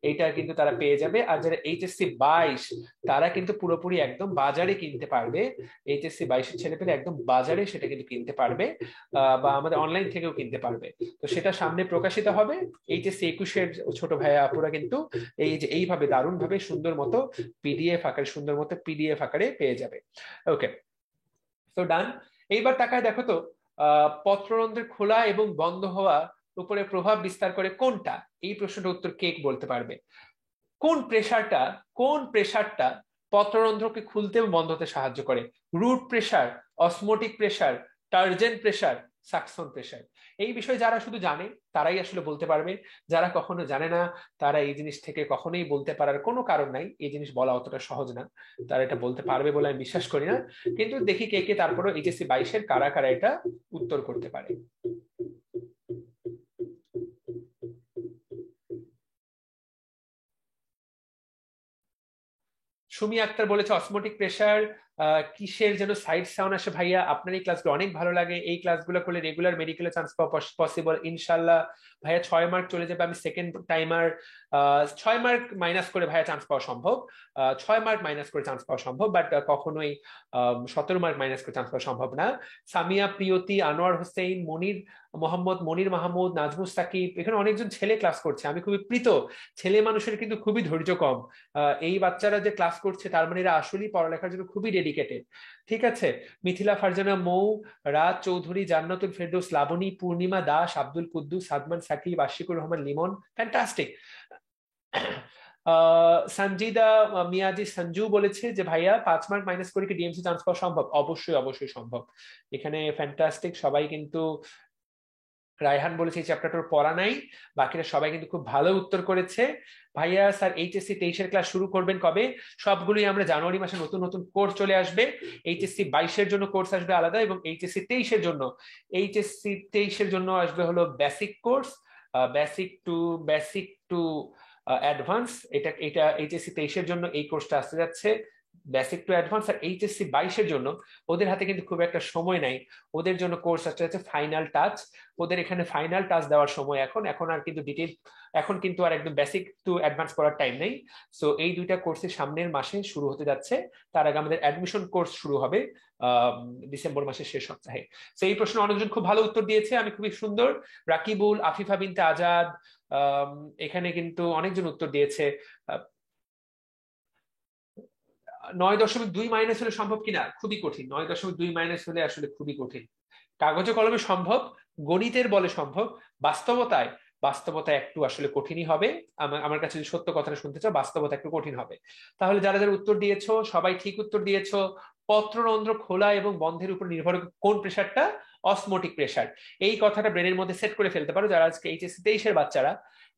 Speaker 1: এইটা কিন্তু তারা পেয়ে যাবে। আর যারা এইচএসসি 22, তারা কিন্তু পুরোপুরি একদম বাজারে কিনতে পারবে। এইচএসসি 22-এর ছেলে পেলে একদম বাজারে সেটা কিন্তু কিনতে পারবে, বা আমাদের অনলাইন থেকেও কিনতে পারবে। তো সেটা সামনে প্রকাশিত হবে। এইচএসসি 21-এর ছোট ভাইয়া আপুরা কিন্তু এই যে এইভাবে দারুণ ভাবে সুন্দর মতো পিডিএফ আকারে পেয়ে যাবে। ওকে, তো ডান। এইবার তাকায় দেখো তো, পত্ররন্ধ্রের খোলা এবং বন্ধ হওয়া উপরে প্রভাব বিস্তার করে কোনটা? এই প্রশ্নটার উত্তর কে বলতে পারবে? Saxon pressure. এই বিষয়ে যারা শুধু জানে তারাই আসলে বলতে পারবে, যারা কখনো জানে না তারা এই জিনিস থেকে কখনোই বলতে পারার কোনো কারণ নাই। এই জিনিস বলা অতটা সহজ না, তারা এটা বলতে পারবে বলে আমি বিশ্বাস করি না। কিন্তু দেখি কে কে তারপরে এইচএসসি 22-এর কারা কারা এটা উত্তর করতে পারে। সুমি আক্তার বলেছে অসমোটিক প্রেসার কিসের যেন সাইড সাউন্ড আসে ভাইয়া, আপনার এই ক্লাসগুলো অনেক ভালো লাগে, এই ক্লাসগুলো করলে রেগুলার মেডিকেলে চান্স পাওয়া পসিবল ইনশাল্লাহ। ভাইয়া 6 মার্ক চলে যাবে, আমি সেকেন্ড টাইমার। 6 মার্ক মাইনাস করে ভাইয়া চান্স পাওয়া সম্ভব, 6 মার্ক মাইনাস করে চান্স পাওয়া সম্ভব, বাট কখনোই 17 মার্ক মাইনাস করে চান্স পাওয়া সম্ভব না। সামিয়া, প্রিয়তি, আনোয়ার হোসেন, মনির মোহাম্মদ, মনির মাহমুদ, নাজমুস সাকিব, এখানে অনেকজন ছেলে ক্লাস করছে, আমি খুবই প্রীত। ছেলে মানুষের কিন্তু খুবই ধৈর্য কম। এই বাচ্চারা যে ক্লাস করছে তার মানে এরা আসলেই পড়ালেখার জন্য খুবই ডেডিকেটেড। ঠিক আছে। মিথিলা, ফারজানা, মৌ, রাজ চৌধুরী, জান্নাতুল ফেরদৌস, লাবণী, পূর্ণিমা দাস, আব্দুল কুদ্দুস, সাদমান সাকিব, আশিকুর রহমান লিমন, ফ্যান্টাস্টিক। সঞ্জিদা মিয়াজি সঞ্জু বলেছে যে ভাইয়া 5 মার্ক মাইনাস করে কি ডিএমসি চান্স পাওয়া সম্ভব? অবশ্যই অবশ্যই সম্ভব। এখানে ফ্যান্টাস্টিক সবাই কিন্তু। রায়হান বলেছে এই চ্যাপ্টারটার পড়া নাই, বাকিরা সবাই কিন্তু খুব ভালো উত্তর করেছে। ভাইয়া স্যার এইচএসসি 23-এর ক্লাস শুরু করবেন কবে? সবগুলোই আমরা জানুয়ারি মাসে নতুন নতুন কোর্স চলে আসবে। এইচএসসি 22-এর জন্য কোর্স আসবে আলাদা, এবং এইচএসসি 23-এর জন্য আসবে হলো basic course, basic to advance. এটা এটা এইচএসসি 23-এর জন্য এই কোর্সটা আসতে যাচ্ছে, বেসিক টু অ্যাডভান্স। আর এইচএসসি 22-এর জন্য ওদের হাতে কিন্তু খুব একটা সময় নাই, ওদের জন্য কোর্স আসতে যাচ্ছে ফাইনাল টাচ। ওদের এখানে ফাইনাল টাচ দেওয়ার সময় এখন, এখন আর কিন্তু ডিটেল, এখন কিন্তু আর একদম বেসিক টু অ্যাডভান্স করার টাইম নেই। সো এই দুইটা কোর্সের সামনের মাসে শুরু হতে যাচ্ছে। তার আগে আমাদের অ্যাডমিশন কোর্স শুরু হবে ডিসেম্বর মাসের শেষ সপ্তাহে। তো এই প্রশ্ন অনেকজন খুব ভালো উত্তর দিয়েছে, আমি খুবই সুন্দর। রাকিবুল, আফিফা বিনতে আজাদ, এখানে কিন্তু অনেকজন উত্তর দিয়েছে। 9.2 মাইনাস হলে সম্ভব কিনা? খুবই কঠিন, 9.2 মাইনাস হলে আসলে খুবই কঠিন। কাগজে কলমে সম্ভব, গণিতের বলে সম্ভব, বাস্তবতায় বাস্তবতায় একটু আসলে কঠিনই হবে। আমার কাছে যদি সত্য কথাটা শুনতে চাও, বাস্তবতা একটু কঠিন হবে। তাহলে যারা যারা উত্তর দিয়েছো সবাই ঠিক উত্তর দিয়েছো। পত্ররন্ধ্র খোলা এবং বন্ধের উপর নির্ভর করে কোন প্রেশারটা? Osmotic pressure. এই কথাটা ব্রেনের মধ্যে সেট করে ফেলতে পারো যারা আজকে এইচএসসি 23-এর বাচ্চারা।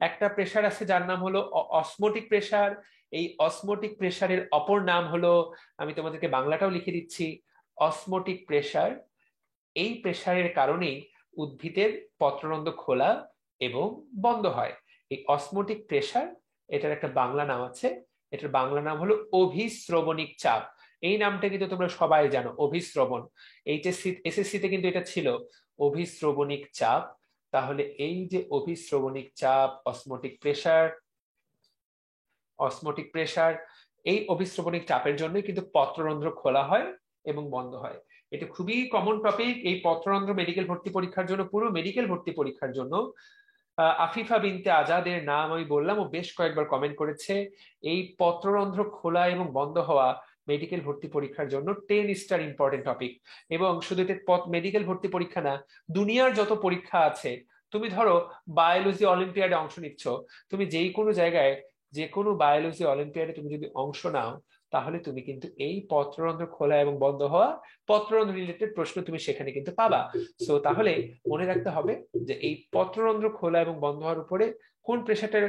Speaker 1: একটা প্রেশার আছে যার নাম হলো অসমোটিক প্রেশার। এই অসমোটিক প্রেশারের অপর নাম হলো, আমি তোমাদেরকে বাংলাটাও লিখে দিচ্ছি, অসমোটিক প্রেশার। এই প্রেশারের কারণেই উদ্ভিদের পত্ররন্ধ্র খোলা এবং বন্ধ হয়। এই অসমোটিক প্রেশার, এটার একটা বাংলা নাম আছে, এটার বাংলা নাম হলো অভিস্রবণিক চাপ। এই নামটা কিন্তু তোমরা সবাই জানো, অভিস্রবণ। এসএসসি তে কিন্তু এটা ছিল অভিস্রবণিক চাপ। তাহলে এই যে অভিস্রবণিক চাপ, অসমোটিক প্রেশার, এই অভিস্রবণিক চাপের জন্যই কিন্তু পত্ররন্ধ্র খোলা হয় এবং বন্ধ হয়। এটা খুবই কমন টপিক এই পত্ররন্ধ্র মেডিকেল ভর্তি পরীক্ষার জন্য, পুরো মেডিকেল ভর্তি পরীক্ষার জন্য। আফিফা বিনতে আজাদের নাম আমি বললাম, ও বেশ কয়েকবার কমেন্ট করেছে। এই পত্ররন্ধ্র খোলা এবং বন্ধ হওয়া মেডিকেল ভর্তি পরীক্ষার জন্য 10 স্টার ইম্পর্টেন্ট টপিক। এবং শুধু এটা মেডিকেল ভর্তি পরীক্ষা না, দুনিয়ার যত পরীক্ষা আছে, তুমি ধরো বায়োলজি অলিম্পিয়াডে অংশ নিচ্ছ, তুমি যেই কোনো জায়গায়, যে কোনো বায়োলজি অলিম্পিয়াডে তুমি যদি অংশ নাও, তাহলে তুমি কিন্তু এই পত্ররন্ধ্র খোলা এবং বন্ধ হওয়া, পত্ররন্ধ্র রিলেটেড প্রশ্ন তুমি সেখানে কিন্তু পাবা। সো তাহলে মনে রাখতে হবে যে এই পত্ররন্ধ্র খোলা এবং বন্ধ হওয়ার উপরে কোন প্রেশারটা,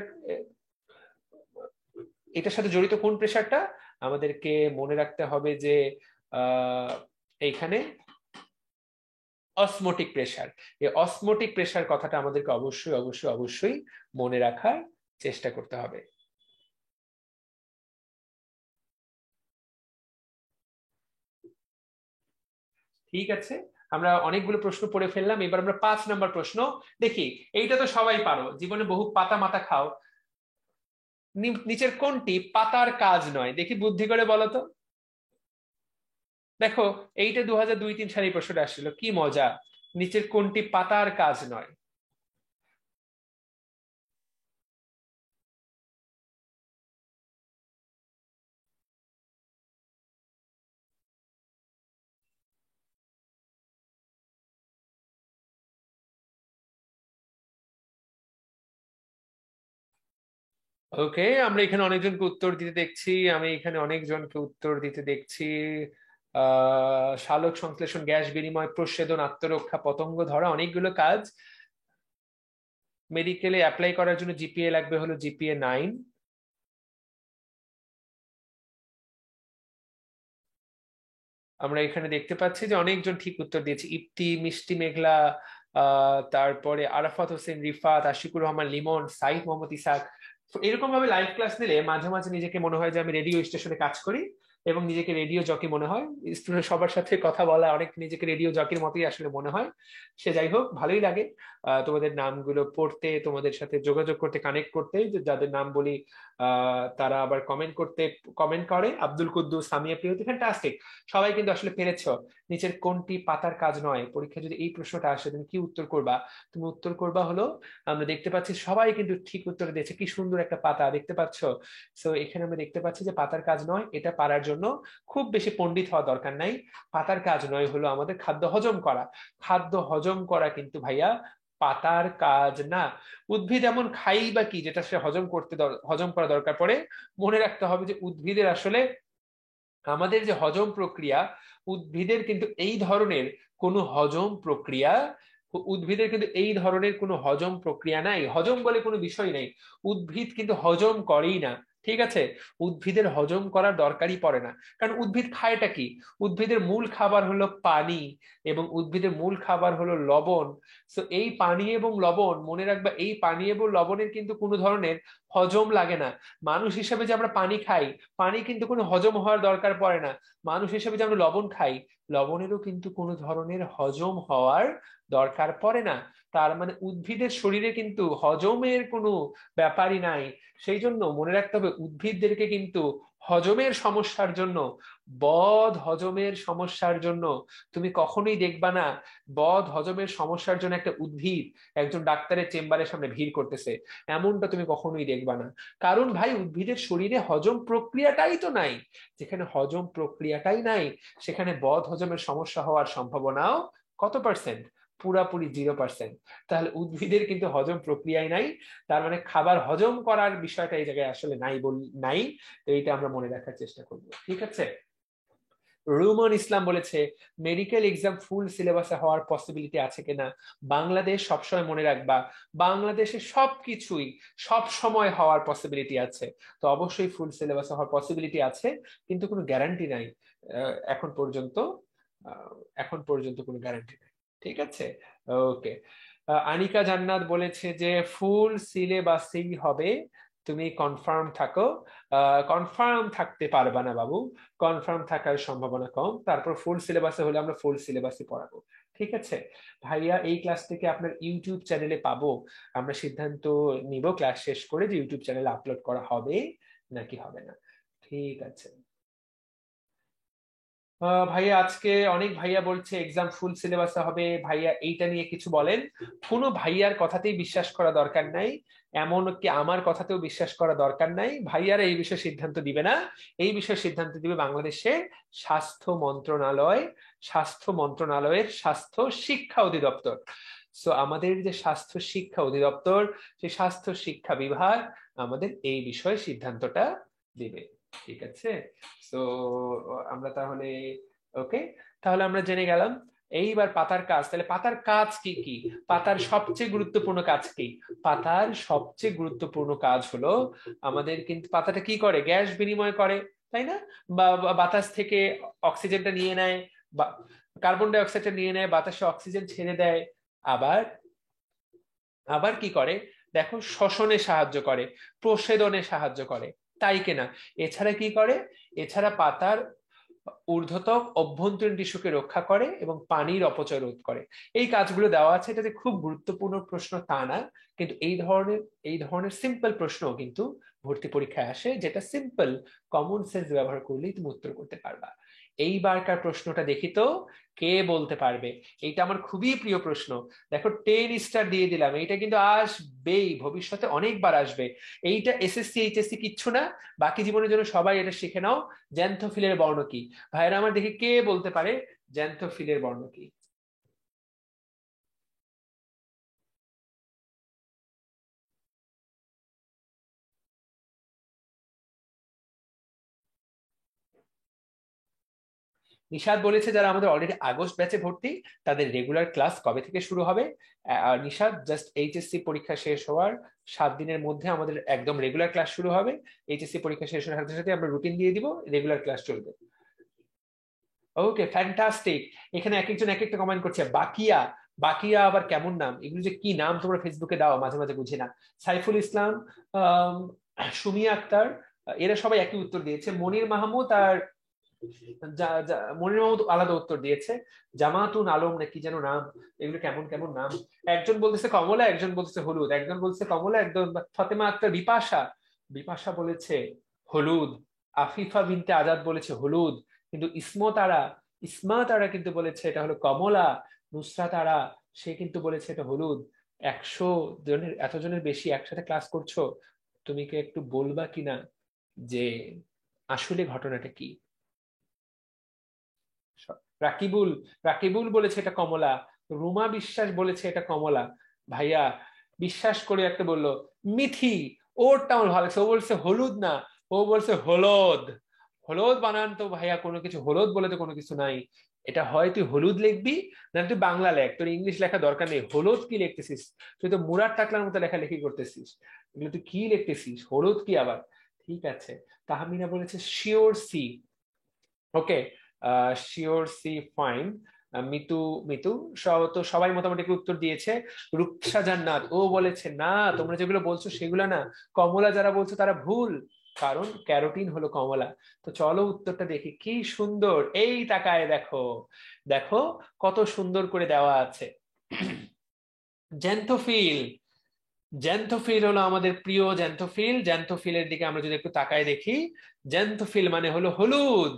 Speaker 1: এটার সাথে জড়িত কোন প্রেশারটা আমাদেরকে মনে রাখতে হবে যে এইখানে অসমোটিক প্রেশার। এই অসমোটিক প্রেশার কথাটা আমাদেরকে অবশ্যই অবশ্যই অবশ্যই মনে রাখার চেষ্টা করতে হবে। ঠিক আছে, আমরা অনেকগুলো প্রশ্ন পড়ে ফেললাম, এবার আমরা 5 নম্বর প্রশ্ন দেখি। এইটা তো সবাই পারো, জীবনে বহু পাতা মাতা খাও। নিচের কোনটি পাতার কাজ নয়? দেখি বুদ্ধি করে বলো তো। দেখো, এইটা 2002-03 সালে এই প্রশ্নটা আসছিল, কি মজা। নিচের কোনটি পাতার কাজ নয়? ওকে, আমরা এখানে অনেকজনকে উত্তর দিতে দেখছি, আমি এখানে অনেকজনকে উত্তর দিতে দেখছি। সালোক সংশ্লেষণ, গ্যাস বিনিময়, প্রস্বেদন, আত্মরক্ষা, পতঙ্গ ধরা, অনেকগুলো কাজ। মেডিকেলে অ্যাপ্লাই করার জন্য জিপিএ লাগবে হলো জিপিএ 9। আমরা এখানে দেখতে পাচ্ছি যে অনেকজন ঠিক উত্তর দিয়েছে। ইপ্তি, মিষ্টি মেঘলা, তারপরে আরাফাত হোসেন, রিফাত, আশিকুর রহমান লিমন, সাইফ মোহাম্মদ ইসাক। এরকম ভাবে লাইভ ক্লাস নিলে মাঝে মাঝে নিজেকে মনে হয় যে আমি রেডিও স্টেশনে কাজ করি এবং নিজেকে রেডিও জকি মনে হয়। স্টুডেন্ট সবার সাথে কথা বলা অনেক নিজেকে রেডিও জকির মতোই আসলে মনে হয়। সে যাই হোক, ভালোই লাগে তোমাদের নামগুলো পড়তে, তোমাদের সাথে যোগাযোগ করতে, কানেক্ট করতে। যাদের নাম বলি তারা আবার কমেন্ট করতে, কমেন্ট করে। আব্দুল কুদ্দুস, সামিয়া প্রিয়তি, ফ্যান্টাস্টিক। সবাই কিন্তু আসলে পেরেছো। নিচের কোনটি পাতার কাজ নয়? পরীক্ষা যদি এই প্রশ্নটা আসে তুমি কি উত্তর করবা? তুমি উত্তর করবা হলো, আমরা দেখতে পাচ্ছি সবাই কিন্তু ঠিক উত্তর দিয়েছে। কি সুন্দর একটা পাতা দেখতে পাচ্ছ। সো এখানে আমরা দেখতে পাচ্ছি যে পাতার কাজ নয়, এটা পারার জন্য খুব বেশি পণ্ডিত হওয়া দরকার নাই। পাতার কাজ নয় হলো আমাদের খাদ্য হজম করা। খাদ্য হজম করা কিন্তু ভাইয়া পাতার কাজ না। উদ্ভিদ এমন খাই বা কি যেটা সে হজম করতে, হজম করা দরকার পড়ে। মনে রাখতে হবে যে উদ্ভিদের আসলে আমাদের যে হজম প্রক্রিয়া, উদ্ভিদের কিন্তু এই ধরনের কোনো হজম প্রক্রিয়া, উদ্ভিদের কিন্তু এই ধরনের কোনো হজম প্রক্রিয়া নাই। হজম বলে কোনো বিষয় নাই। উদ্ভিদ কিন্তু হজম করেই না। ঠিক আছে, উদ্ভিদের হজম করার দরকারই পড়ে না। কারণ উদ্ভিদ খায়টা কি? উদ্ভিদের মূল খাবার হলো পানি, এবং উদ্ভিদের মূল খাবার হলো লবণ। তো এই পানি এবং লবণ, মনে রাখবা, এই পানি এবং লবণের কিন্তু কোনো ধরনের হজম লাগে না। মানুষ হিসেবে যে আমরা পানি খাই, পানি কিন্তু কোনো হজম হওয়ার দরকার পড়ে না। মানুষ হিসেবে যে আমরা লবণ খাই, লবণেরও কিন্তু কোনো ধরনের হজম হওয়ার দরকার পড়ে না। তার মানে উদ্ভিদের শরীরে কিন্তু হজমের কোনো ব্যাপারই নাই। সেই জন্য মনে রাখতে হবে উদ্ভিদদেরকে কিন্তু হজমের সমস্যার জন্য, বদ হজমের সমস্যার জন্য তুমি কখনোই দেখবা না বদ হজমের সমস্যার জন্য একটা উদ্ভিদ একজন ডাক্তারের চেম্বারের সামনে ভিড় করতেছে। এমনটা তুমি কখনোই দেখবা না। কারণ ভাই উদ্ভিদের শরীরে হজম প্রক্রিয়াটাই তো নাই। যেখানে হজম প্রক্রিয়াটাই নাই, সেখানে বদ হজমের সমস্যা হওয়ার সম্ভাবনাও কত পার্সেন্ট? পুরাপুরি 0%। তাহলে উদ্ভিদের কিন্তু হজম প্রক্রিয়াই নাই। তার মানে খাবার হজম করার বিষয়টা এই জায়গায় আসলে নাই, নাই। তো এইটা আমরা মনে রাখার চেষ্টা করবো, ঠিক আছে। রুমন ইসলাম বলেছে মেডিকেল এক্সাম ফুল সিলেবাসে হওয়ার পসিবিলিটি আছে কিনা? বাংলাদেশ সবসময় মনে রাখবা, বাংলাদেশে সবকিছুই সব সময় হওয়ার পসিবিলিটি আছে। তো অবশ্যই ফুল সিলেবাসে হওয়ার পসিবিলিটি আছে, কিন্তু কোনো গ্যারান্টি নাই এখন পর্যন্ত। আহ, এখন পর্যন্ত কোনো গ্যারান্টি নাই, ঠিক আছে। ওকে। আনিকা জান্নাত বলেছে যে ফুল সিলেবাসেই হবে, তুমি কনফার্ম থাকো। কনফার্ম থাকতে পারবা না বাবু, কনফার্ম থাকার সম্ভাবনা কম। তারপর ফুল সিলেবাসে হলে আমরা ফুল সিলেবাসে পড়াবো, ঠিক আছে। ভাইয়া এই ক্লাস থেকে আপনার ইউটিউব চ্যানেলে পাবো? আমরা সিদ্ধান্ত নিব ক্লাস শেষ করে যে ইউটিউব চ্যানেলে আপলোড করা হবে নাকি হবে না। ঠিক আছে। ভাইয়া আজকে অনেক ভাইয়া বলছে এক্সাম ফুল সিলেবাসে হবে, ভাইয়া এইটা নিয়ে কিছু বলেন। কোনো ভাইয়ার কথাতেই বিশ্বাস করা দরকার নাই, এমনকি আমার কথাতেও বিশ্বাস করা দরকার নাই। ভাইয়ারা এই বিষয়ে সিদ্ধান্ত দিবে না। এই বিষয়ে সিদ্ধান্ত দিবে বাংলাদেশের স্বাস্থ্য মন্ত্রণালয়, স্বাস্থ্য মন্ত্রণালয়ের স্বাস্থ্য শিক্ষা অধিদপ্তর। সো আমাদের যে স্বাস্থ্য শিক্ষা অধিদপ্তর, সেই স্বাস্থ্য শিক্ষা বিভাগ আমাদের এই বিষয়ে সিদ্ধান্তটা দিবে, ঠিক আছে। তো আমরা তাহলে, ওকে, তাহলে আমরা জেনে গেলাম। এইবার পাতার কাজ, তাহলে পাতার কাজ কি কি? পাতার সবচেয়ে গুরুত্বপূর্ণ কাজ কি? পাতার সবচেয়ে গুরুত্বপূর্ণ কাজ হলো আমাদের কিন্তু পাতাটা কি করে? গ্যাস বিনিময় করে, তাই না? বাতাস থেকে অক্সিজেনটা নিয়ে নেয়, বা কার্বন ডাই অক্সাইডটা নিয়ে নেয়, বাতাসে অক্সিজেন ছেড়ে দেয়। আবার আবার কি করে দেখো, শ্বসনে সাহায্য করে, প্রস্বেদনে সাহায্য করে, তাই কিনা? এছাড়া কি করে? এছাড়া পাতার ঊর্ধ্বতক অভ্যন্তরীণ টিস্যুকে রক্ষা করে এবং পানির অপচয় রোধ করে। এই কাজগুলো দেওয়া আছে। এটা যে খুব গুরুত্বপূর্ণ প্রশ্ন তা না, কিন্তু এই ধরনের সিম্পল প্রশ্ন কিন্তু ভর্তি পরীক্ষায় আসে, যেটা সিম্পল কমন সেন্স ব্যবহার করলেই তুমি উত্তর করতে পারবা। এইবারকার প্রশ্নটা দেখি তো, কে বলতে পারবে? এইটা আমার খুবই প্রিয় প্রশ্ন। দেখো 10 স্টার দিয়ে দিলাম, এইটা কিন্তু আসবেই, ভবিষ্যতে অনেকবার আসবে। এইটা এসএসসি এইচএসসি কিচ্ছু না, বাকি জীবনের জন্য সবাই এটা শিখে নাও। জ্যান্থোফিলের বর্ণ কি? ভাইরা আমার দেখি কে বলতে পারে জ্যান্থোফিলের বর্ণ কি? নিশাদ বলেছে যারা আমাদের অলরেডি আগস্ট ব্যাচে ভর্তি তাদের রেগুলার ক্লাস কবে থেকে শুরু হবে। আর নিশাদ জাস্ট এইচএসসি পরীক্ষা শেষ হওয়ার 7 দিনের মধ্যে আমাদের একদম রেগুলার ক্লাস শুরু হবে। এইচএসসি পরীক্ষা শেষ হওয়ার সাথে সাথে আমরা রুটিন দিয়ে দিব, রেগুলার ক্লাস চলবে। ওকে, ফ্যান্টাস্টিক। এখানে এক একজন এক একটা কমেন্ট করছে। বাকিয়া, বাকিয়া আবার কেমন নাম? এগুলো যে কি নাম তোমরা ফেসবুকে দাও মাঝে মাঝে বুঝি না। সাইফুল ইসলাম, আহ সুমিয়া আক্তার, এরা সবাই একই উত্তর দিয়েছে। মনির মাহমুদ আর মনির মাহমুদ আলাদা উত্তর দিয়েছে। জামাতুন আলম নাকি যেন নাম, এগুলো কেমন কেমন নাম। একজন বলতেছে কমলা, একজন বলতেছে হলুদ, একজন বলছে কমলা, একজন ফাতেমা আক্তার বিপাশা, বিপাশা বলেছে হলুদ। আফিফা বিনতে আজাদ বলেছে হলুদ, কিন্তু ইসমা তারা কিন্তু বলেছে এটা হলো কমলা। নুসরা তারা, সে কিন্তু বলেছে এটা হলুদ। 100 জনের, এতজনের বেশি একসাথে ক্লাস করছো, তুমি কি একটু বলবা কিনা যে আসলে ঘটনাটা কি? রাকিবুল, রাকিবুল বলেছে এটা কমলা। রুমা বিশ্বাস বলেছে এটা কমলা। ভাইয়া বিশ্বাস করে একটা বললো মিথি, ওরটা আমার ভালো লাগছে, ও বলছে হলুদ না, ও বলছে হলদ। হলদ বানান তো ভাইয়া, কোনো কিছু হলদ বলে তো কোনো কিছু নাই। এটা হয় তুই হলুদ লিখবি, না তুই বাংলা লেখ, তোর ইংলিশ লেখা দরকার নেই। হলুদ কি লিখতেছিস? তুই তো মুরাদ টাকলার মতো লেখালেখি করতেছিস, এগুলো তুই কি লিখতেছিস? হলুদ কি আবার? ঠিক আছে। তাহমিনা বলেছে sure C. Okay, sure C, fine. Mitu, Mitu তো সবাই মোটামুটি উত্তর দিয়েছে। রূপসা জান্নাত, ও বলেছে না, তোমরা যেগুলো বলছো সেগুলো না, কমলা যারা বলছো তারা ভুল, কারণ ক্যারোটিন হলো কমলা। তো চলো উত্তরটা দেখি, কি সুন্দর, এই তাকায় দেখো, দেখো কত সুন্দর করে দেওয়া আছে। জ্যান্থোফিল, জ্যান্থোফিল হলো আমাদের প্রিয় জ্যান্থোফিল। জ্যান্থোফিলের দিকে আমরা যদি একটু তাকায় দেখি, জ্যান্থোফিল মানে হলো হলুদ।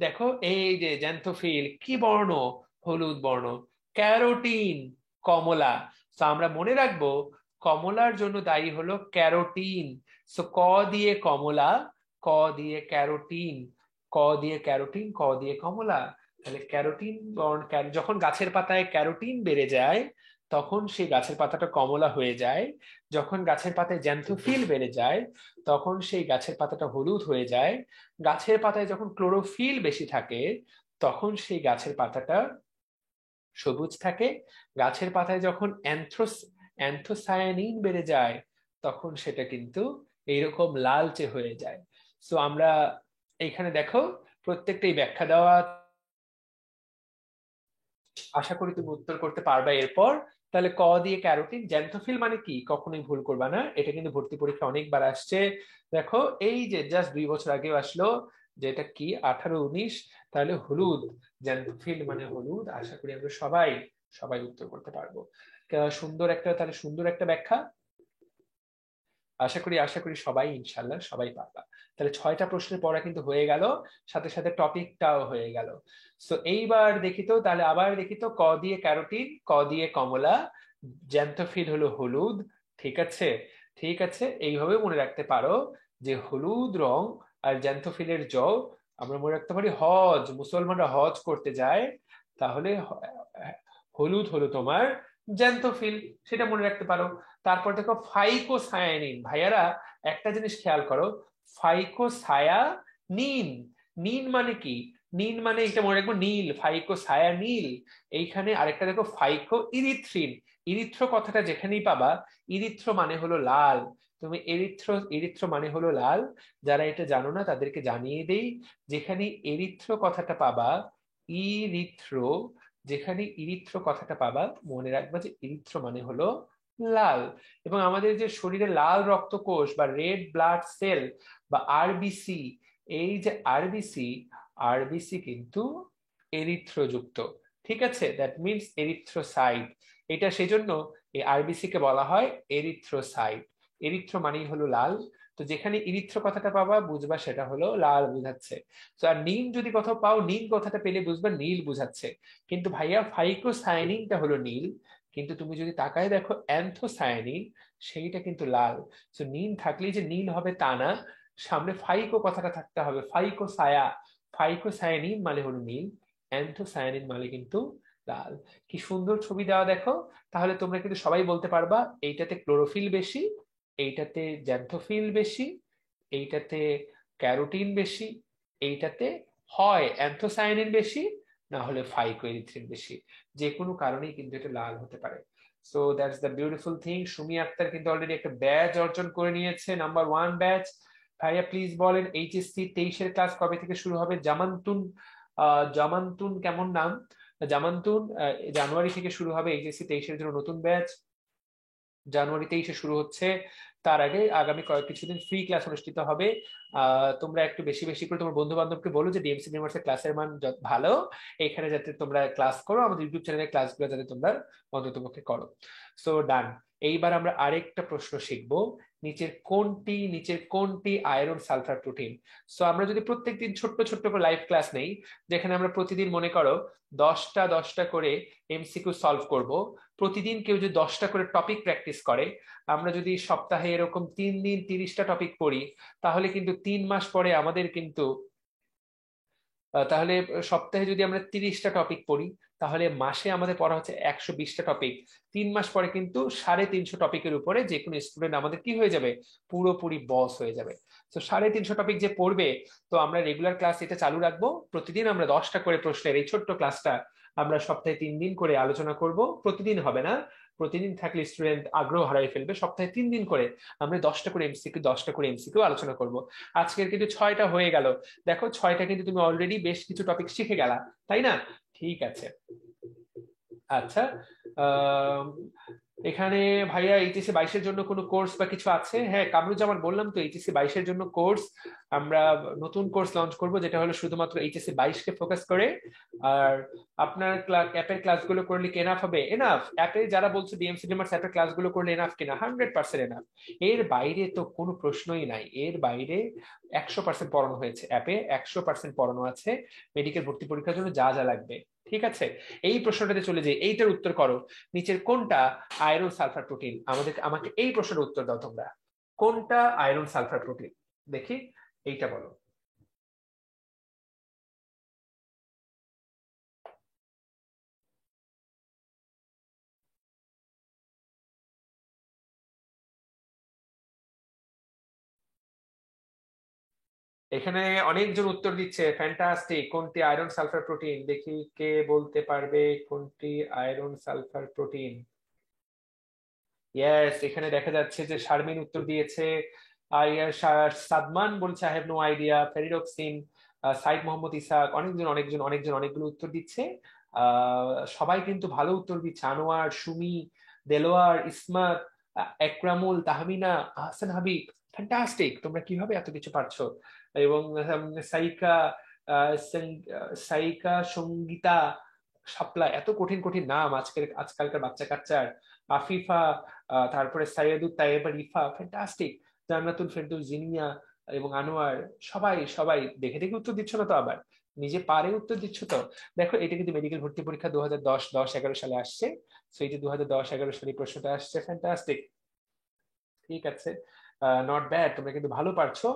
Speaker 1: দেখো এই যে জ্যান্থোফিল কি বর্ণ? হলুদ বর্ণ। ক্যারোটিন কমলা। তো আমরা মনে রাখবো কমলার জন্য দায়ী হলো ক্যারোটিন। সো ক দিয়ে কমলা, ক দিয়ে ক্যারোটিন, ক দিয়ে ক্যারোটিন, ক দিয়ে কমলা। তাহলে ক্যারোটিন বর্ণ, যখন গাছের পাতায় ক্যারোটিন বেড়ে যায় তখন সেই গাছের পাতাটা কমলা হয়ে যায়। যখন গাছের পাতায় জ্যান্থোফিল বেড়ে যায় তখন সেই গাছের পাতাটা হলুদ হয়ে যায়। গাছের পাতায় যখন ক্লোরোফিল বেশি থাকে তখন সেই গাছের পাতাটা সবুজ থাকে। গাছের পাতায় যখন অ্যান্থোসায়ানিন বেড়ে যায় তখন সেটা কিন্তু এইরকম লালচে হয়ে যায়। সো আমরা এইখানে দেখো প্রত্যেকটাই ব্যাখ্যা দেওয়া। আশা করি তুমি উত্তর করতে পারবে এরপর। তাহলে ক দিয়ে ক্যারোটিন। জ্যান্থোফিল মানে কি কখনোই ভুল করবা না, এটা কিন্তু ভর্তি পরীক্ষা অনেকবার আসছে। দেখো এই যে জাস্ট 2 বছর আগেও আসলো, যেটা কি 18-19। তাহলে হলুদ, জ্যান্থোফিল মানে হলুদ। আশা করি আমরা সবাই সবাই উত্তর করতে পারবো। সুন্দর একটা, তাহলে সুন্দর একটা ব্যাখ্যা। আশা করি সবাই ইনশাল্লাহ সবাই পারবা। তাহলে 6টা প্রশ্নের পড়া কিন্তু হয়ে গেল, সাথে সাথে টপিকটাও হয়ে গেল। তো এইবার দেখি তো, তাহলে আবার দেখি তো, ক দিয়ে ক্যারোটিন, ক দিয়ে কমলা, জ্যান্থোফিল হলো হলুদ। ঠিক আছে, ঠিক আছে, এইভাবে মনে রাখতে পারো যে হলুদ রং আর জ্যান্থোফিলের আমরা মনে রাখতে পারি হজ, মুসলমানরা হজ করতে যায়, তাহলে হলুদ হলো তোমার জ্যান্থোফিল, সেটা মনে রাখতে পারো। তারপর দেখো ফাইকোসায়ানিন। ভাইয়ারা একটা জিনিস খেয়াল করো, ফাইকোসায়ানিন, নিন মানে কি? নিন মানে এটা মনে রাখবো নীল, ফাইকোসায়ানিল। এইখানে আরেকটা দেখো ফাইকো ইরিথ্রিন। ইরিথ্রো কথাটা যেখানেই পাবা, ইরিথ্র মানে হলো লাল। তুমি এরিথ্র মানে হলো লাল। যারা এটা জানো না তাদেরকে জানিয়ে দেই, যেখানে এরিথ্র কথাটা পাবা, ইরিথ্র, যেখানে ইরিথ্র কথাটা পাবা মনে রাখবা যে ইরিথ্র মানে হলো লাল। এবং আমাদের যে শরীরে লাল রক্তকোষ বা রেড ব্লাড সেল বা আরবিসি, এই যে আরবিসি, আরবিসি কিন্তু এরিথ্রোযুক্ত। ঠিক আছে, দ্যাট মিনস এরিথ্রোসাইট। এটা সেজন্য এই আরবিসি কে বলা হয় এরিথ্রোসাইট। এরিথ্রো মানেই হলো লাল। তো যেখানে ইরিথ্র কথাটা পাবা বুঝবা সেটা হলো লাল বুঝাচ্ছে। তো আর নীল যদি কোথাও পাও, নীল কথাটা পেলে বুঝবা নীল বুঝাচ্ছে। কিন্তু ভাইয়া ফাইকোসায়ানিনটা হলো নীল, কিন্তু তুমি যদি তাকায় দেখো অ্যান্থোসায়ানিন, সেইটা কিন্তু লাল। তো নীল থাকলেই যে নীল হবে তা না, সামনে ফাইকো কথাটা থাকতে হবে, ফাইকোসায়া। ফাইকোসায়ানিন মানে হলো নীল, অ্যান্থোসায়ানিন মানে কিন্তু লাল। কি সুন্দর ছবি দেওয়া দেখো। তাহলে তোমরা কিন্তু সবাই বলতে পারবা এইটাতে ক্লোরোফিল বেশি, এইটাতে জ্যান্থোফিল বেশি, এইটাতে ক্যারোটিন বেশি, এইটাতে হয় অ্যান্থোসায়ানিন বেশি, না হলে ফাইকোএরিথ্রিন বেশি, যে কোনো কারণেই কিন্তু এটা লাল হতে পারে। So that's the beautiful thing. Sumi Akter কিন্তু অলরেডি একটা ব্যাচ অর্জন করে নিয়েছে, নাম্বার 1 ব্যাচ। ভাইয়া প্লিজ বলেন এইচএসসি 23-এর ক্লাস কবে থেকে শুরু হবে? জামান্তুন, জামান্তুন কেমন নাম, জামান্তুন, জানুয়ারি থেকে শুরু হবে এইচএসসি 23-এর জন্য নতুন ব্যাচ। জানুয়ারি 23-এ শুরু হচ্ছে, তার আগে আগামী কিছুদিন ফ্রি ক্লাস অনুষ্ঠিত হবে। তোমরা একটু বেশি বেশি করে তোমার বন্ধু বান্ধবকে বলো যে ডিএমসি ইউনিভার্সিটির ক্লাসের মান ভালো, এখানে যাতে তোমরা ক্লাস করো, আমাদের ইউটিউব চ্যানেলের ক্লাসগুলো যাতে তোমরা অন্ততপক্ষে করো। সো ডান। এইবার আমরা আরেকটা প্রশ্ন শিখবো, নিচের কোনটি আয়রন সালফার প্রোটিন? সো আমরা যদি প্রত্যেকদিন ছোট্ট ছোট্ট করে লাইভ ক্লাস নেই, যেখানে আমরা প্রতিদিন মনে করো 10টা করে এমসিকিউ সলভ করব, প্রতিদিন কেউ যদি 10টা করে টপিক প্র্যাকটিস করে, আমরা যদি সপ্তাহে এরকম 3 দিন 30টা টপিক পড়ি, তাহলে কিন্তু 3 মাস পরে আমাদের কিন্তু তাহলে সপ্তাহে যদি আমরা 30টা টপিক পড়ি, তাহলে মাসে আমাদের পড়া হচ্ছে 120টা টপিক। 3 মাস পরে কিন্তু 350 টপিকের উপরে যে কোনো স্টুডেন্ট আমাদের কি হয়ে যাবে, পুরোপুরি বস হয়ে যাবে। তো 350 টপিক যে পড়বে, তো আমরা রেগুলার ক্লাস এটা চালু রাখবো, প্রতিদিন আমরা 10টা করে প্রশ্নের এই ছোট্ট ক্লাসটা আমরা সপ্তাহে 3 দিন করে আলোচনা করব। প্রতিদিন হবে না, প্রতিদিন থাকলে স্টুডেন্ট আগ্রহ হারিয়ে ফেলবে। সপ্তাহে 3 দিন করে আমরা 10টা করে এমসিকিউ আলোচনা করব। আজকের কিন্তু 6টা হয়ে গেল। দেখো 6টা কিন্তু তুমি অলরেডি বেশ কিছু টপিক শিখে গেলা, তাই না? ঠিক আছে। আচ্ছা, এখানে ভাইয়া এইচএসসি 22-এর জন্য কোনো কোর্স বা কিছু আছে? হ্যাঁ কামরুজ্জামান, বললাম তো এইচএসসি 22-এর জন্য কোর্স, আমরা নতুন কোর্স লঞ্চ করব, যেটা হলো শুধুমাত্র এইচএসসি 22-কে ফোকাস করে। আর আপনার অ্যাপের ক্লাসগুলো করলে কি এনাফ হবে? এনাফ। অ্যাপে যারা বলছে ডিএমসি ডিমার্স অ্যাপের ক্লাসগুলো করলে এনাফ কিনা, 100% এনাফ। এর বাইরে তো কোনো প্রশ্নই নাই, এর বাইরে 100% পড়ানো হয়েছে অ্যাপে, 100% পড়ানো আছে মেডিকেল ভর্তি পরীক্ষার জন্য যা যা লাগবে। ঠিক আছে, এই প্রশ্নটাতে চলে যাই, এইটার উত্তর করো, নিচের কোনটা আয়রন সালফার প্রোটিন? আমাকে এই প্রশ্নের উত্তর দাও তোমরা, কোনটা আয়রন সালফার প্রোটিন? দেখি, এইটা বলো। এখানে অনেকজন উত্তর দিচ্ছে, ফ্যান্টাস্টিক। কোনটি আয়রন সালফার প্রোটিন? দেখি কে বলতে পারবে কোনটি আয়রন সালফার প্রোটিন। ইয়েস, এখানে দেখা যাচ্ছে যে শারমিন উত্তর দিয়েছে। সাদমান বলছে I have no idea. Ferredoxin. Sayed Mohammad Ishaq, অনেকগুলো উত্তর দিচ্ছে। সবাই কিন্তু ভালো উত্তর দিচ্ছে, আনোয়ার, সুমি, দেলোয়ার, ইসমাত, একরামুল, তাহমিনা, আহসান হাবিব। ফ্যান্টাস্টিক, তোমরা কিভাবে এত কিছু পারছো? এবং সাইকা, সাইকা সঙ্গীতা শাপলা, এত কঠিন কঠিন নাম আজকালকার বাচ্চা কাচ্চার। আফিফা, তারপরে সাইয়েদুত তাইয়েবা রিফা, ফ্যান্টাস্টিক। জান্নাতুল ফেরদৌস, জিনিয়া এবং আনোয়ার, সবাই সবাই দেখে দেখে উত্তর দিচ্ছ না তো, আবার নিজে পারে উত্তর দিচ্ছ তো। দেখো এটা কিন্তু মেডিকেল ভর্তি পরীক্ষা 2010-11 সালে আসছে। সো এই যে 2010-11 সালে প্রশ্নটা আসছে, ফ্যান্টাস্টিক। ঠিক আছে, নট ব্যাড, তোমরা কিন্তু ভালো পারছো।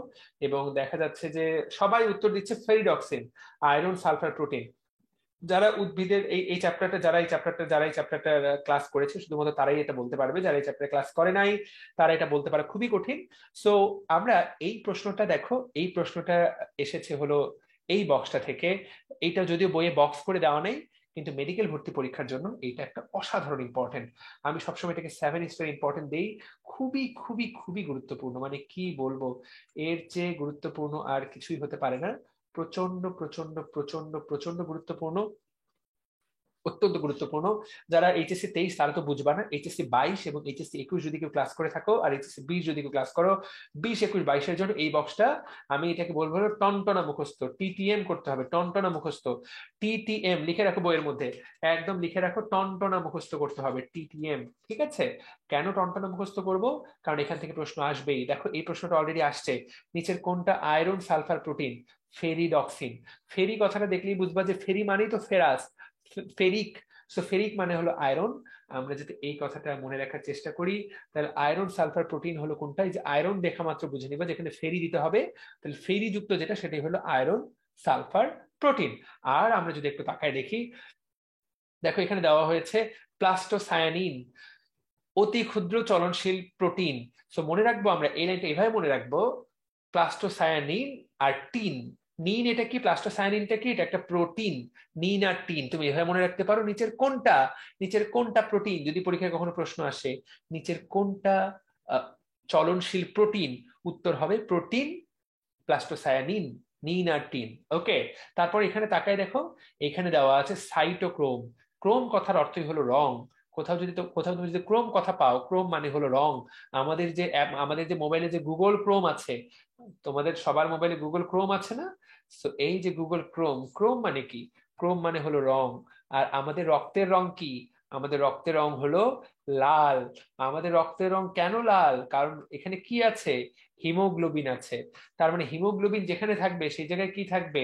Speaker 1: এবং দেখা যাচ্ছে যে সবাই উত্তর দিচ্ছে ফেরিডক্সিন, আয়রন সালফার প্রোটিন। যারা উদ্ভিদের এই চ্যাপ্টারটা ক্লাস করেছে শুধুমাত্র তারাই এটা বলতে পারবে, যারা এই চ্যাপ্টার ক্লাস করে নাই তারা এটা বলতে পারে খুবই কঠিন। সো আমরা এই প্রশ্নটা, দেখো এই প্রশ্নটা এসেছে হলো এই বক্সটা থেকে। এইটা যদিও বইয়ে বক্স করে দেওয়া নেই, কিন্তু মেডিকেল ভর্তি পরীক্ষার জন্য এইটা একটা অসাধারণ ইম্পর্টেন্ট। আমি সবসময় এটাকে 7 স্টার ইম্পর্টেন্ট দিই। খুবই খুবই খুবই গুরুত্বপূর্ণ, মানে কি বলবো, এর চেয়ে গুরুত্বপূর্ণ আর কিছুই হতে পারে না। প্রচন্ড প্রচন্ড প্রচন্ড প্রচন্ড গুরুত্বপূর্ণ, অত্যন্ত গুরুত্বপূর্ণ। যারা এইচএসসি 23 তারা তো বুঝবা না, এইচএসসি 22 এবং এইচএসসি 21 যদি কেউ ক্লাস করে থাকো, আর এইচএসসি 20 যদি কেউ ক্লাস করো, 20, 21, 22-এর জন্য এই বক্সটা আমি এটাকে বলবো হলো টনটনা মুখস্থ, টিটিএম করতে হবে, টনটনা মুখস্থ। টিটিএম লিখে রাখো বইয়ের মধ্যে, একদম লিখে রাখো, টনটনা মুখস্থ করতে হবে, টিটিএম। ঠিক আছে, কেন টনটনা মুখস্থ করব? কারণ এখান থেকে প্রশ্ন আসবেই। দেখো এই প্রশ্নটা অলরেডি আসছে, নিচের কোনটা আয়রন সালফার প্রোটিন? ফেরিডক্সিন। ফেরি কথাটা দেখলেই বুঝবা যে ফেরি মানেই তো ফেরাস, ফেরিক। সো ফেরিক মানে হলো আয়রন। আমরা যদি এই কথাটা মনে রাখার চেষ্টা করি, তাহলে আয়রন সালফার প্রোটিন হলো কোনটা? এই যে আয়রন দেখা মাত্র বুঝে নিবা, যেখানে ফেরি দিতে হবে, তাহলে ফেরি যুক্ত যেটা সেটাই হলো আয়রন সালফার প্রোটিন। আর আমরা যদি একটু তাকায় দেখি, দেখো এখানে দেওয়া হয়েছে প্লাস্টোসায়ানিন, অতি ক্ষুদ্র চলনশীল প্রোটিন। সো মনে রাখবো আমরা এই লাইনটা এভাবে মনে রাখবো, প্লাস্টোসায়ানিন আর টিন, নিন এটা কি, প্লাস্টোসায়ানিনটা কি, এটা একটা প্রোটিন। নিন আর টিন তুমি এভাবে মনে রাখতে পারো। নিচের কোনটা প্রোটিন, যদি পরীক্ষায় কখনো প্রশ্ন আসে নিচের কোনটা চলনশীল প্রোটিন, উত্তর হবে প্রোটিন প্লাস্টোসায়ানিন, নিন আর টিন। ওকে, তারপর এখানে তাকায় দেখো, এখানে দেওয়া আছে সাইটোক্রোম। ক্রোম কথার অর্থই হলো রং। কোথাও তুমি যদি ক্রোম কথা পাও, ক্রোম মানে হলো রং। আমাদের যে মোবাইলে যে গুগল ক্রোম আছে, তোমাদের সবার মোবাইলে গুগল ক্রোম আছে না? তো এই যে গুগল ক্রোম, ক্রোম মানে কি? ক্রোম মানে হলো রং। আর আমাদের রক্তের রং কি? আমাদের রক্তের রং হলো লাল। আমাদের রক্তের রং কেন লাল? কারণ এখানে কি আছে? হিমোগ্লোবিন আছে। তার মানে হিমোগ্লোবিন যেখানে থাকবে সেই জায়গায় কি থাকবে?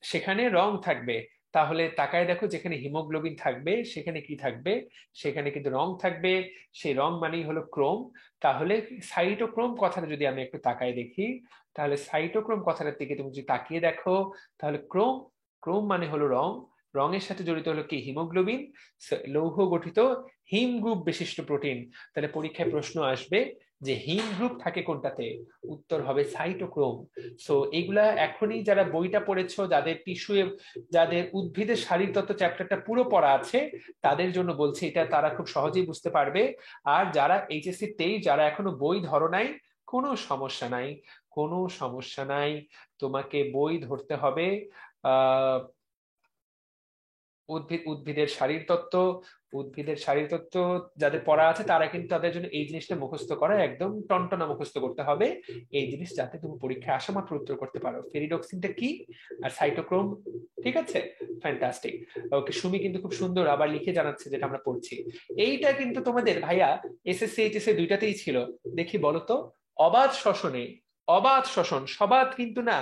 Speaker 1: সেখানে রং থাকবে। তাহলে তাকায় দেখো, যেখানে হিমোগ্লোবিন থাকবে সেখানে কি থাকবে? সেখানে কিন্তু রং থাকবে। সেই রং মানেই হলো ক্রোম। তাহলে সাইটোক্রোম কথাটা যদি আমি একটু তাকায় দেখি, তাহলে সাইটোক্রোম কথাটার দিকে তুমি যদি তাকিয়ে দেখো, তাহলে ক্রোম, ক্রোম মানে হলো রং। রঙের সাথে জড়িত হলো কি? হিমোগ্লোবিন, লৌহ গঠিত হিম গ্রুপ বিশিষ্ট প্রোটিন। তাহলে পরীক্ষায় প্রশ্ন আসবে যে হিম গ্রুপ থাকে কোনটাতে, উত্তর হবে সাইটোক্রোম। সো এগুলা এখনই যারা বইটা পড়েছো, যাদের টিস্যু, যাদের উদ্ভিদের শারীরতত্ত্ব চ্যাপ্টারটা পুরো পড়া আছে, তাদের জন্য বলছি, এটা তারা খুব সহজেই বুঝতে পারবে। আর যারা এইচএসসি তেই যারা এখনো বই ধরো নাই, কোনো সমস্যা নাই, কোনো সমস্যা নাই। তোমাকে বই ধরতে হবে। আহ উদ্ভিদের শারীরতত্ত্ব যাদের পড়া আছে, তারা কিন্তু তাদের জন্য এই জিনিসটা মুখস্থ করা একদম টনটনা মুখস্থ করতে হবে। এই জিনিস যাতে তুমি পরীক্ষায় আসা মাত্র উত্তর করতে পারো, ফেরিডক্সিনটা কি আর সাইটোক্রোম। ঠিক আছে, ফ্যান্টাস্টিক। ওকে, সুমি কিন্তু খুব সুন্দর আবার লিখে জানাচ্ছে যেটা আমরা পড়ছি। এইটা কিন্তু তোমাদের ভাইয়া এসএসসি এইচএসসি দুইটাতেই ছিল। দেখি বলো তো, অবাধ শ্বসনে, অবাধ শ্বসন, সবাদ কিন্তু না,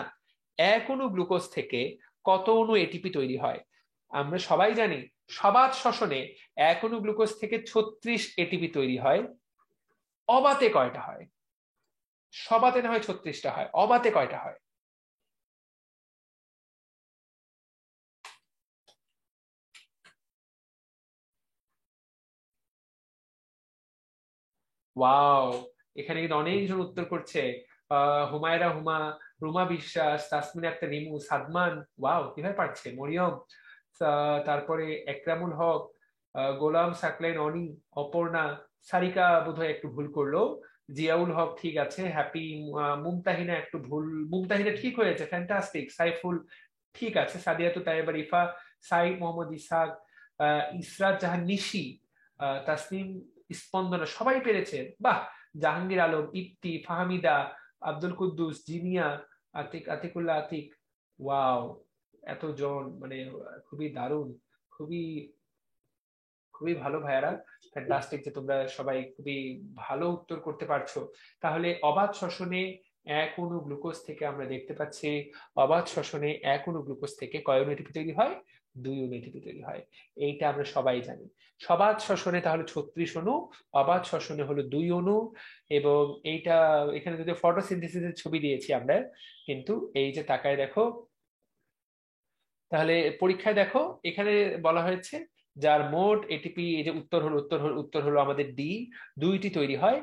Speaker 1: এক অণু গ্লুকোজ থেকে কত অণু এটিপি তৈরি হয়? আমরা সবাই জানি সবাত শ্বসনে এক অণু গ্লুকোজ থেকে 36 এটিপি তৈরি হয়। অবাতে কয়টা হয়? সবাতে না হয় 36টা হয়, অবাতে কয়টা হয়? ওয়াও, এখানে কিন্তু অনেকজন উত্তর করছে। হুমায়রা হুমা, রুমা বিশ্বাস, তাসমিন আক্তার রিমু, সাদমান, ওয়াও কিভাবে পারছে, মরিয়ম, তারপরে একরামুল হক, গোলাম সাকলাইন, অনি, অপর্ণা, সারিকা বোধহয় একটু ভুল করলো, জিয়াউল হক ঠিক আছে, হ্যাপি, মুমতাহিনা একটু ভুল, মুমতাহিনা ঠিক হয়েছে, ফ্যান্টাস্টিক, সাইফুল ঠিক আছে, সাদিয়াতু তাইবা রিফা, সাইদ মোহাম্মদ ইসহাক, ইসরাত জাহান নিশি, তাসনিম, স্পন্দনা, সবাই পেরেছে, বাহ। জাহাঙ্গীর আলম, ইপ্তি, ফাহমিদা, আব্দুল কুদ্দুস, জিনিয়া, আতিকুল্লাহ আতিক, ওয়াও, এতজন মানে খুবই দারুণ, খুবই খুবই ভালো ভাইয়ারা, ফ্যান্টাস্টিক যে তোমরা সবাই খুবই ভালো উত্তর করতে পারছো। তাহলে অবাধ শ্বসনে এক অণু গ্লুকোজ থেকে আমরা দেখতে পাচ্ছি, অবাধ শ্বসনে এক অণু গ্লুকোজ থেকে কয় অণু এটিপি তৈরি হয়? 2 অণু এটিপি তৈরি হয়। এইটা আমরা সবাই জানি। সবাধ শ্বসনে তাহলে 36 অণু, অবাধ শ্বসনে হলো 2 অণু। এবং এইটা, এখানে যদি ফটোসিনথেসিসের ছবি দিয়েছি আমরা, কিন্তু এই যে তাকায় দেখো, তাহলে পরীক্ষায় দেখো এখানে বলা হয়েছে যার মোট এটিপি, এই যে উত্তর হলো আমাদের ডি, 2টি তৈরি হয়।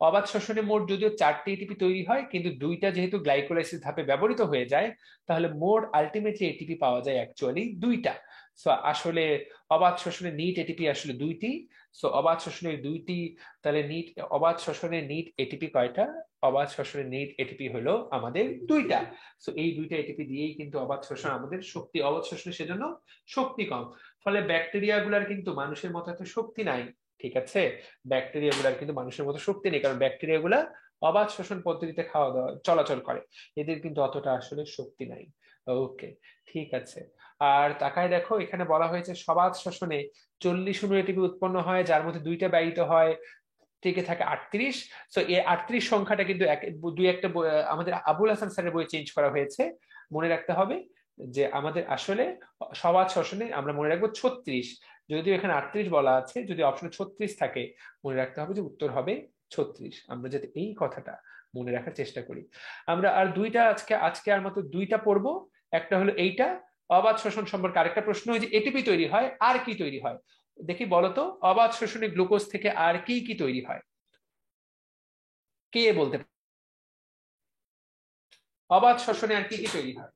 Speaker 1: অবাধ শ্বসনে মোট যদিও 4টি এটিপি তৈরি হয়, কিন্তু 2টা যেহেতু গ্লাইকোলাইসিস ধাপে ব্যবহৃত হয়ে যায়, তাহলে মোট আলটিমেটলি এটিপি পাওয়া যায় অ্যাকচুয়ালি 2টা। সো আসলে অবাধ শ্বসনে নিট এটিপি আসলে 2টি। সো অবাধ শ্বসনের 2টি, তাহলে অবাধ শ্বসনে নিট এটিপি কয়টা? অবাধ শ্বসনে নিট এটিপি হলো আমাদের 2টা। সো এই 2টা এটিপি দিয়েই কিন্তু অবাধ শোষণ আমাদের শক্তি, অবাধ শোষণে সেজন্য শক্তি কম। ফলে ব্যাকটেরিয়া গুলার কিন্তু মানুষের মতো এত শক্তি নাই। ঠিক আছে, ব্যাকটেরিয়া গুলার কিন্তু মানুষের মতো শক্তি নেই, কারণ ব্যাকটেরিয়া গুলা অবাধ শোষণ পদ্ধতিতে খাওয়া দাওয়া চলাচল করে, এদের কিন্তু অতটা আসলে শক্তি নাই। ওকে, ঠিক আছে। আর তাকায় দেখো, এখানে বলা হয়েছে সবাধ শোষণে 40 অণু এটিপি উৎপন্ন হয়, যার মধ্যে 2টা ব্যয়িত হয়, টিকে থাকে 38। সো এই 38 সংখ্যাটা কিন্তু দুই একটা আমাদের আবুল হাসান স্যারের বই চেঞ্জ করা হয়েছে। মনে রাখতে হবে যে আমাদের আসলে সবাদ শ্বসনে আমরা মনে রাখবো 36, যদিও এখানে 38 বলা আছে, যদি অপশনে 36 থাকে মনে রাখতে হবে যে উত্তর হবে 36। আমরা যাতে এই কথাটা মনে রাখার চেষ্টা করি। আমরা আর দুইটা, আজকে আজকে আর মাত্র 2টা পড়বো। একটা হলো এইটা, অবাধ শোষণ সম্পর্কে আরেকটা প্রশ্ন, যে এটিপি তৈরি হয় আর কি তৈরি হয়? দেখি বলতো, অবাধ শোষণে গ্লুকোজ থেকে আর কি কি তৈরি হয়? কে বলতে অবাধ শ্বসনে আর কি কি তৈরি হয়?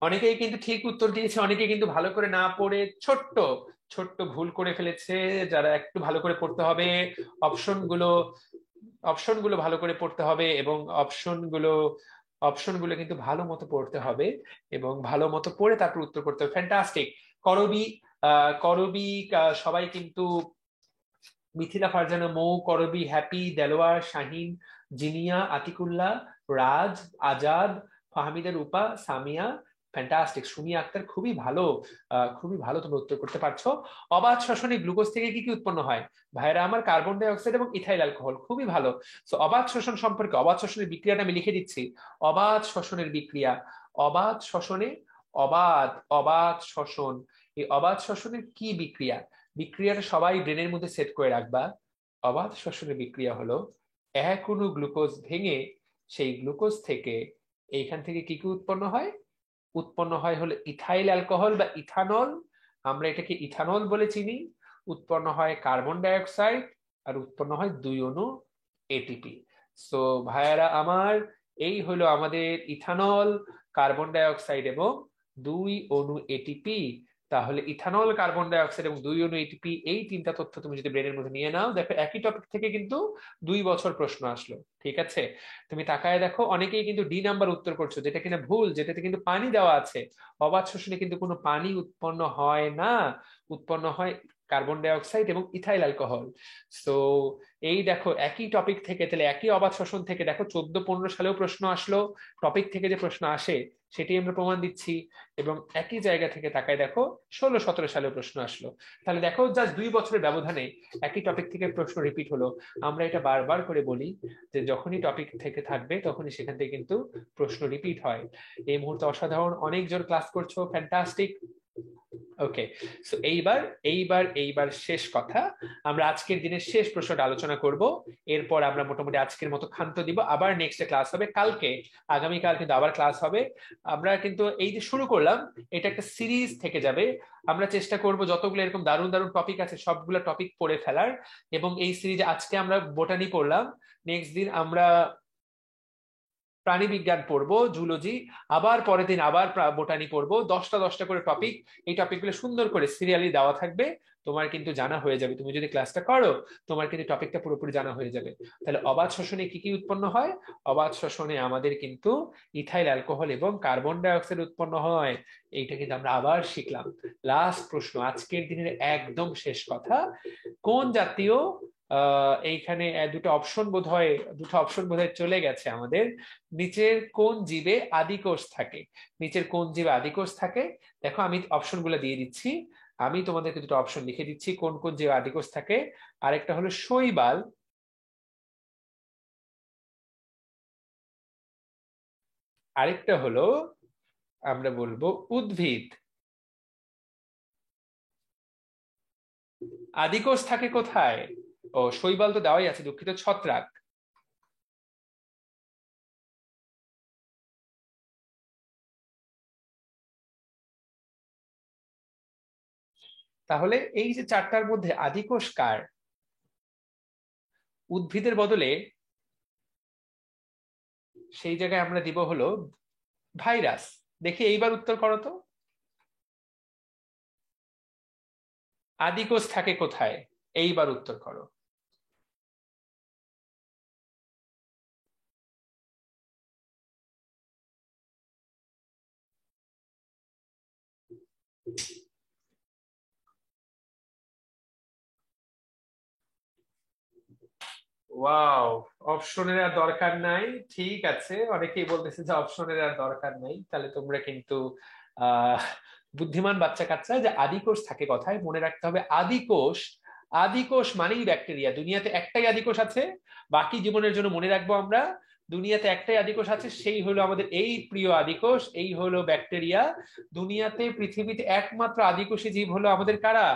Speaker 1: অনেকেই কিন্তু ঠিক উত্তর দিয়েছে, অনেকে কিন্তু ভালো করে না পড়ে ছোট্ট ছোট্ট ভুল করে ফেলেছে। যারা একটু ভালো করে পড়তে হবে, অপশনগুলো অপশনগুলো ভালো করে পড়তে হবে, এবং অপশনগুলো কিন্তু ভালো মতো পড়তে হবে, এবং ভালো মতো পড়ে তারপর উত্তর করতে হবে। ফ্যান্টাস্টিক। করবি, করবি, সবাই কিন্তু মিথিলা, ফারজানা, মৌ, করবি, হ্যাপি, দেলোয়ার, শাহিন, জিনিয়া, আতিকুল্লাহ, রাজ, আজাদ, ফাহমিদা, রূপা, সামিয়া, ফ্যান্টাস্টিক। সুমি আক্তার, খুবই ভালো, খুবই ভালো, তুমি উত্তর করতে পারছো। অবাধ শ্বসনে গ্লুকোজ থেকে কি কি উৎপন্ন হয়? ভাইরা আমার, কার্বন ডাই অক্সাইড এবং ইথাইল অ্যালকোহল। খুবই ভালো। তো অবাধ শ্বসন সম্পর্কে, অবাধ শ্বসনের বিক্রিয়াটা আমি লিখে দিচ্ছি। অবাধ শ্বসনের বিক্রিয়া, অবাধ শ্বসনে, অবাধ অবাধ শ্বসন, এই অবাধ শ্বসনের কি বিক্রিয়া? বিক্রিয়াটা সবাই ব্রেনের মধ্যে সেট করে রাখবা। অবাধ শ্বসনের বিক্রিয়া হলো এক অণু গ্লুকোজ ভেঙে সেই গ্লুকোজ থেকে, এইখান থেকে কি কি উৎপন্ন হয়? উৎপন্ন হয় হলো ইথাইল অ্যালকোহল বা ইথানল, আমরা এটাকে ইথানল বলে চিনি। উৎপন্ন হয় কার্বন ডাই অক্সাইড, আর উৎপন্ন হয় দুই অণু এটিপি। সো ভাইয়ারা আমার, এই হলো আমাদের ইথানল, কার্বন ডাই অক্সাইড এবং দুই অণু এটিপি। তাহলে ইথানল, কার্বন ডাই অক্সাইড এবং দুই অণু এটিপি, এই তিনটা তথ্য তুমি যদি ব্রেনের মধ্যে নিয়ে নাও, দেখো একই টপিক থেকে কিন্তু 2 বছর প্রশ্ন আসলো। ঠিক আছে, তুমি তাকায় দেখো, অনেকেই কিন্তু ডি নাম্বার উত্তর করছো, যেটা কিনা ভুল, যেটাতে কিন্তু পানি দেওয়া আছে। অবাধ শোষণে কিন্তু কোনো পানি উৎপন্ন হয় না, উৎপন্ন হয় কার্বন ডাই অক্সাইড এবং ইথাইল অ্যালকোহল। সো এই দেখো, একই টপিক থেকে, তাহলে একই অবাধ শোষণ থেকে দেখো 14-15 সালেও প্রশ্ন আসলো, টপিক থেকে যে প্রশ্ন আসে সেটি আমরা প্রমাণ দিচ্ছি। এবং একই জায়গা থেকে তাকায় দেখো 16-17 সালেও প্রশ্ন আসলো। তাহলে দেখো, জাস্ট 2 বছরের ব্যবধানে একই টপিক থেকে প্রশ্ন রিপিট হলো। আমরা এটা বারবার করে বলি যে যখনই টপিক থেকে থাকবে তখনই সেখান থেকে কিন্তু প্রশ্ন রিপিট হয়। এই মুহূর্তে অসাধারণ, অনেকজন ক্লাস করছো, ফ্যান্টাস্টিক। ওকে, সো এইবার শেষ কথা, আমরা আজকের দিনের শেষ প্রশ্নটা আলোচনা করব। এরপর আমরা মোটামুটি আজকের মতো ক্ষান্ত দিব, আবার নেক্সট ক্লাস হবে কালকে, আগামীকাল কিন্তু আবার ক্লাস হবে। আমরা কিন্তু এই যে শুরু করলাম, এটা একটা সিরিজ থেকে যাবে। আমরা চেষ্টা করব যতগুলো এরকম দারুণ দারুণ টপিক আছে সবগুলো টপিক পড়ে ফেলার। এবং এই সিরিজে আজকে আমরা বোটানি পড়লাম, নেক্সট দিন আমরা প্রাণী বিজ্ঞান পড়বো, জুলজি, আবার পরের দিন আবার বোটানি পড়বো। 10টা করে টপিক, এই টপিকগুলো সুন্দর করে সিরিয়ালি দেওয়া থাকবে। তোমার কিন্তু জানা হয়ে যাবে, তুমি যদি ক্লাসটা করো তোমার কিন্তু টপিকটা পুরোপুরি জানা হয়ে যাবে। তাহলে অবাধ শোষণে কি কি উৎপন্ন হয়? অবাধ শোষণে আমাদের কিন্তু ইথাইল অ্যালকোহল এবং কার্বন ডাই অক্সাইড উৎপন্ন হয়। এইটা কিন্তু আমরা আবার শিখলাম। লাস্ট প্রশ্ন, আজকের দিনের একদম শেষ কথা, কোন জাতীয়, এইখানে দুটো অপশন বোধহয় চলে গেছে আমাদের। নিচের কোন জীবে আদিকোষ থাকে? নিচের কোন জীবে আদিকোষ থাকে? দেখো আমি অপশনগুলো দিয়ে দিচ্ছি, আমি তোমাদেরকে দুটো অপশন লিখে দিচ্ছি কোন কোন জীবে আদিকোষ থাকে। আরেকটা হলো শৈবাল, আরেকটা হলো আমরা বলবো উদ্ভিদ। আদিকোষ থাকে কোথায়? ও, শৈবাল তো দেওয়াই আছে, দুঃখিত, ছত্রাক। তাহলে এই যে চারটার মধ্যে আদিকোষ কার? উদ্ভিদের বদলে সেই জায়গায় আমরা দিব হলো ভাইরাস। দেখি এইবার উত্তর করো তো, আদিকোষ থাকে কোথায়? এইবার উত্তর করো। ওয়াও, অপশনের আর দরকার নাই। ঠিক আছে, অনেকেই বলতেছে যে অপশনের আর দরকার নাই, তাহলে তোমরা কিন্তু আহ বুদ্ধিমান বাচ্চা কাচ্চা, যে আদিকোষ থাকে কথায় মনে রাখতে হবে। আদিকোষ, আদিকোষ মানেই ব্যাকটেরিয়া। দুনিয়াতে একটাই আদিকোষ আছে, বাকি জীবনের জন্য মনে রাখবো আমরা দুনিয়াতে একটাই আদিকোষ আছে, সেই হলো আমাদের এই প্রিয় আদিকোষ, এই হলো ব্যাকটেরিয়া। দুনিয়াতে পৃথিবীতে একমাত্র আদিকোষী জীব হলো আমাদের কারা?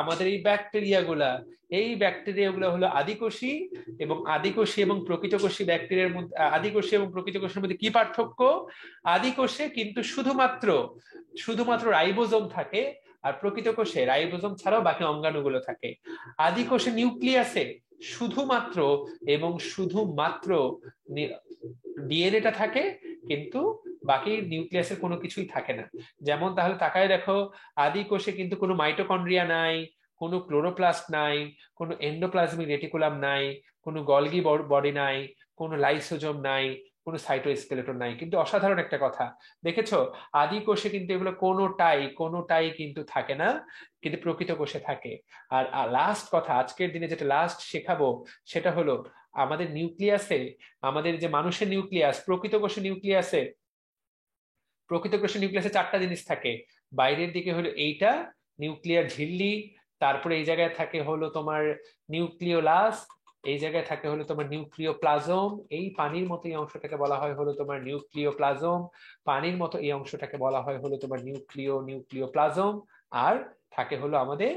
Speaker 1: আমাদের এই ব্যাকটেরিয়া গুলা। এই ব্যাকটেরিয়া গুলো হলো আদিকোষী। এবং আদিকোষী এবং প্রকৃতকোষী ব্যাকটেরিয়ার মধ্যে, আদিকোষী এবং প্রকৃতকোষের মধ্যে কি পার্থক্য? আদিকোষে কিন্তু শুধুমাত্র শুধুমাত্র রাইবোজোম থাকে, আর প্রকৃতকোষে রাইবোজোম ছাড়াও বাকি অঙ্গাণুগুলো থাকে। আদিকোষে নিউক্লিয়াসে শুধুমাত্র এবং শুধুমাত্র ডিএনএটা থাকে, কিন্তু বাকি নিউক্লিয়াসের কোনো কিছুই থাকে না। যেমন তাহলে তাকায় দেখো, আদিকোষে কিন্তু কোনো মাইটোকন্ড্রিয়া নাই, কোনো ক্লোরোপ্লাস্ট নাই, কোনো এন্ডোপ্লাজমিক রেটিকুলাম নাই, কোনো গলগি বডি নাই, কোনো লাইসোজোম নাই, কোনো সাইটোস্কেলেটন নাই। কিন্তু অসাধারণ একটা কথা দেখেছো, আদি কোষে কিন্তু এগুলো কোনোটাই কিন্তু থাকে না, কিন্তু প্রকৃত কোষে থাকে। আর লাস্ট কথা, আজকের দিনে যেটা লাস্ট শেখাবো সেটা হলো আমাদের নিউক্লিয়াসে, আমাদের যে মানুষের নিউক্লিয়াস, প্রকৃত কোষে নিউক্লিয়াসে চারটা জিনিস থাকে। বাইরের দিকে হলো এইটা নিউক্লিয়ার ঝিল্লি, তারপরে এই জায়গায় থাকে হলো তোমার নিউক্লিওলাস, এই জায়গায় থাকে হলো তোমার নিউক্লিওপ্লাজম, এই পানির মতো এই অংশটাকে বলা হয় হলো তোমার নিউক্লিওপ্লাজম, পানির মতো এই অংশটাকে বলা হয় হলো তোমার নিউক্লিওপ্লাজম। আর থাকে হলো আমাদের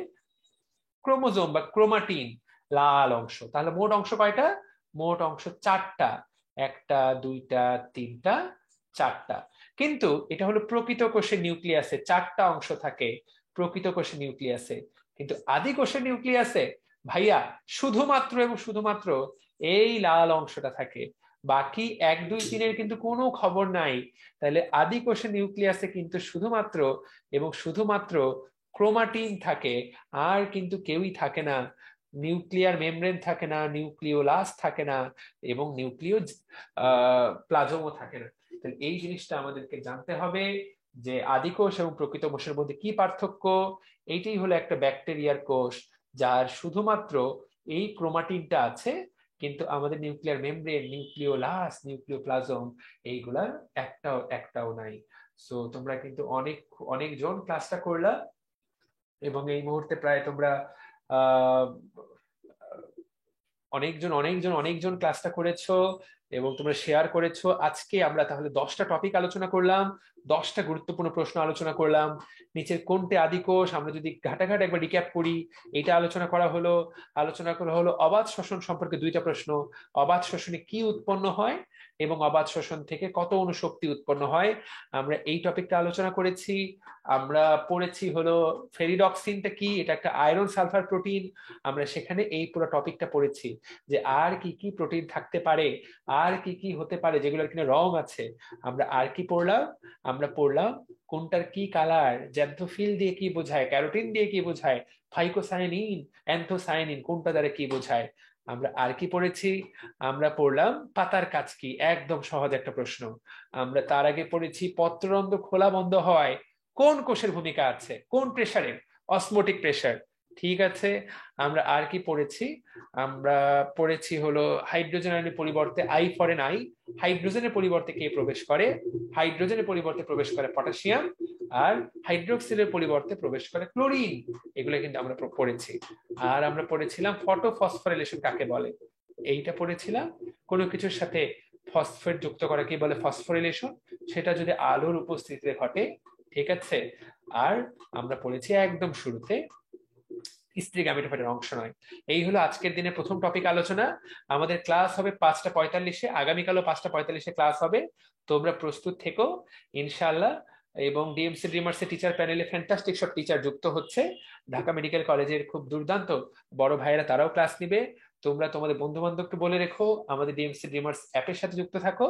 Speaker 1: ক্রোমোজোম বা ক্রোমাটিন, লাল অংশ। তাহলে মোট অংশ কয়টা? মোট অংশ চারটা। একটা, দুইটা, তিনটা, চারটা। কিন্তু এটা হলো প্রকৃত কোষের নিউক্লিয়াসে চারটা অংশ থাকে, প্রকৃত কোষের নিউক্লিয়াসে। কিন্তু আদি কোষের নিউক্লিয়াসে ভাইয়া শুধুমাত্র এবং শুধুমাত্র এই লাল অংশটা থাকে, বাকি 1, 2, 3-এর কিন্তু কোনো খবর নাই। তাহলে আদি কোষের নিউক্লিয়াসে কিন্তু শুধুমাত্র এবং শুধুমাত্র ক্রোমাটিন থাকে, আর কিন্তু কেউই থাকে না। নিউক্লিয়ার মেমব্রেন থাকে না, নিউক্লিওলাস থাকে না, এবং নিউক্লিয় প্লাজমও থাকে না। তাহলে এই জিনিসটা আমাদেরকে জানতে হবে যে আদিকোষ এবং প্রকৃত কোষের মধ্যে কি পার্থক্য। এইটাই হলো একটা ব্যাকটেরিয়ার কোষ, যার শুধুমাত্র এই ক্রোমাটিনটা আছে, কিন্তু আমাদের নিউক্লিয়ার মেমব্রেন, নিউক্লিওলাস, নিউক্লিওপ্লাজম এইগুলা একটাও নাই। সো তোমরা কিন্তু অনেকজন ক্লাসটা করলা, এবং এই মুহূর্তে প্রায় তোমরা আহ অনেকজন ক্লাসটা করেছো এবং তোমরা শেয়ার করেছো। আজকে আমরা তাহলে 10টা টপিক আলোচনা করলাম, 10টা গুরুত্বপূর্ণ প্রশ্ন আলোচনা করলাম। নিচের কোনটি আদিকোষ, আমরা যদি ঘাটাঘাট একবার রিক্যাপ করি, এটা আলোচনা করা হলো অবাধ শ্বসন সম্পর্কে 2টা প্রশ্ন। অবাধ শ্বসনে কি উৎপন্ন হয় এবং অবাধ শ্বসন থেকে কত অণুশক্তি উৎপন্ন হয়, আমরা এই টপিকটা আলোচনা করেছি। আমরা পড়েছি হলো ফেরিডক্সিনটা কি, এটা একটা আয়রন সালফার প্রোটিন। আমরা সেখানে এই পুরো টপিকটা পড়েছি যে আর কি কি প্রোটিন থাকতে পারে, আর কি কি হতে পারে যেগুলোর কিনা রং আছে। আমরা আর কি পড়লাম? আমরা পড়লাম কোনটার কি কালার, জ্যান্থোফিল দিয়ে কি বোঝায়, ক্যারোটিন দিয়ে কি বোঝায়, ফাইকোসায়ানিন, অ্যান্থোসায়ানিন কোনটা দ্বারা কি বোঝায়। আমরা আর কি পড়েছি? আমরা পড়লাম পাতার কাজ কি, একদম সহজ একটা প্রশ্ন। আমরা তার আগে পড়েছি পত্ররন্ধ্র খোলা বন্ধ হয় কোন কোষের ভূমিকা আছে, কোন প্রেসারে, অসমোটিক প্রেসার। ঠিক আছে। আমরা আর কি পড়েছি? আমরা পড়েছি হলো হাইড্রোজেন আয়নের পরিবর্তে আই ফরেন আই, হাইড্রোজেনের পরিবর্তে কে প্রবেশ করে? হাইড্রোজেনের পরিবর্তে প্রবেশ করে পটাশিয়াম, আর হাইড্রোক্সিলের পরিবর্তে প্রবেশ করে ক্লোরিন। এগুলো কিন্তু আমরা পড়েছি। আর আমরা পড়েছিলাম ফটোফসফোরিলেশন কাকে বলে, এইটা পড়েছিলাম। কোনো কিছুর সাথে ফসফেট যুক্ত করা কি বলে? ফসফোরিলেশন। সেটা যদি আলোর উপস্থিতিতে ঘটে। ঠিক আছে। আর আমরা পড়েছি একদম শুরুতে স্ত্রী গ্যামেটোফাইটের অংশ নয়। এই হলো আজকের দিনে প্রথম টপিক আলোচনা। আমাদের ক্লাস হবে 5টা 45-এ, আগামীকালও 5টা 45-এ ক্লাস হবে। তোমরা প্রস্তুত থেকো ইনশাআল্লাহ। এবং ডিএমসি ড্রিমার্স এর টিচার প্যানেলে ফ্যান্টাস্টিক সব টিচার যুক্ত হচ্ছে। ঢাকা মেডিকেল কলেজের খুব দুর্দান্ত বড় ভাইয়েরা, তারাও ক্লাস নিবে। তোমরা তোমাদের বন্ধু বান্ধবকে বলে রেখো আমাদের ডিএমসি ড্রিমার্স অ্যাপের সাথে যুক্ত থাকো।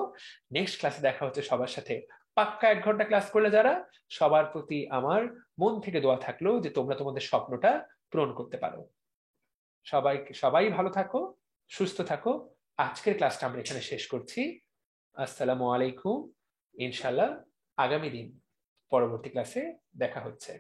Speaker 1: নেক্সট ক্লাসে দেখা হচ্ছে সবার সাথে। পাক্কা 1 ঘন্টা ক্লাস করলে যারা, সবার প্রতি আমার মন থেকে দোয়া থাকলো যে তোমরা তোমাদের স্বপ্নটা পূরণ করতে পারো। সবাই ভালো থাকো, সুস্থ থাকো। আজকের ক্লাসটা আমরা এখানে শেষ করছি। আসসালামু আলাইকুম। ইনশাল্লাহ আগামী দিন পরবর্তী ক্লাসে দেখা হচ্ছে।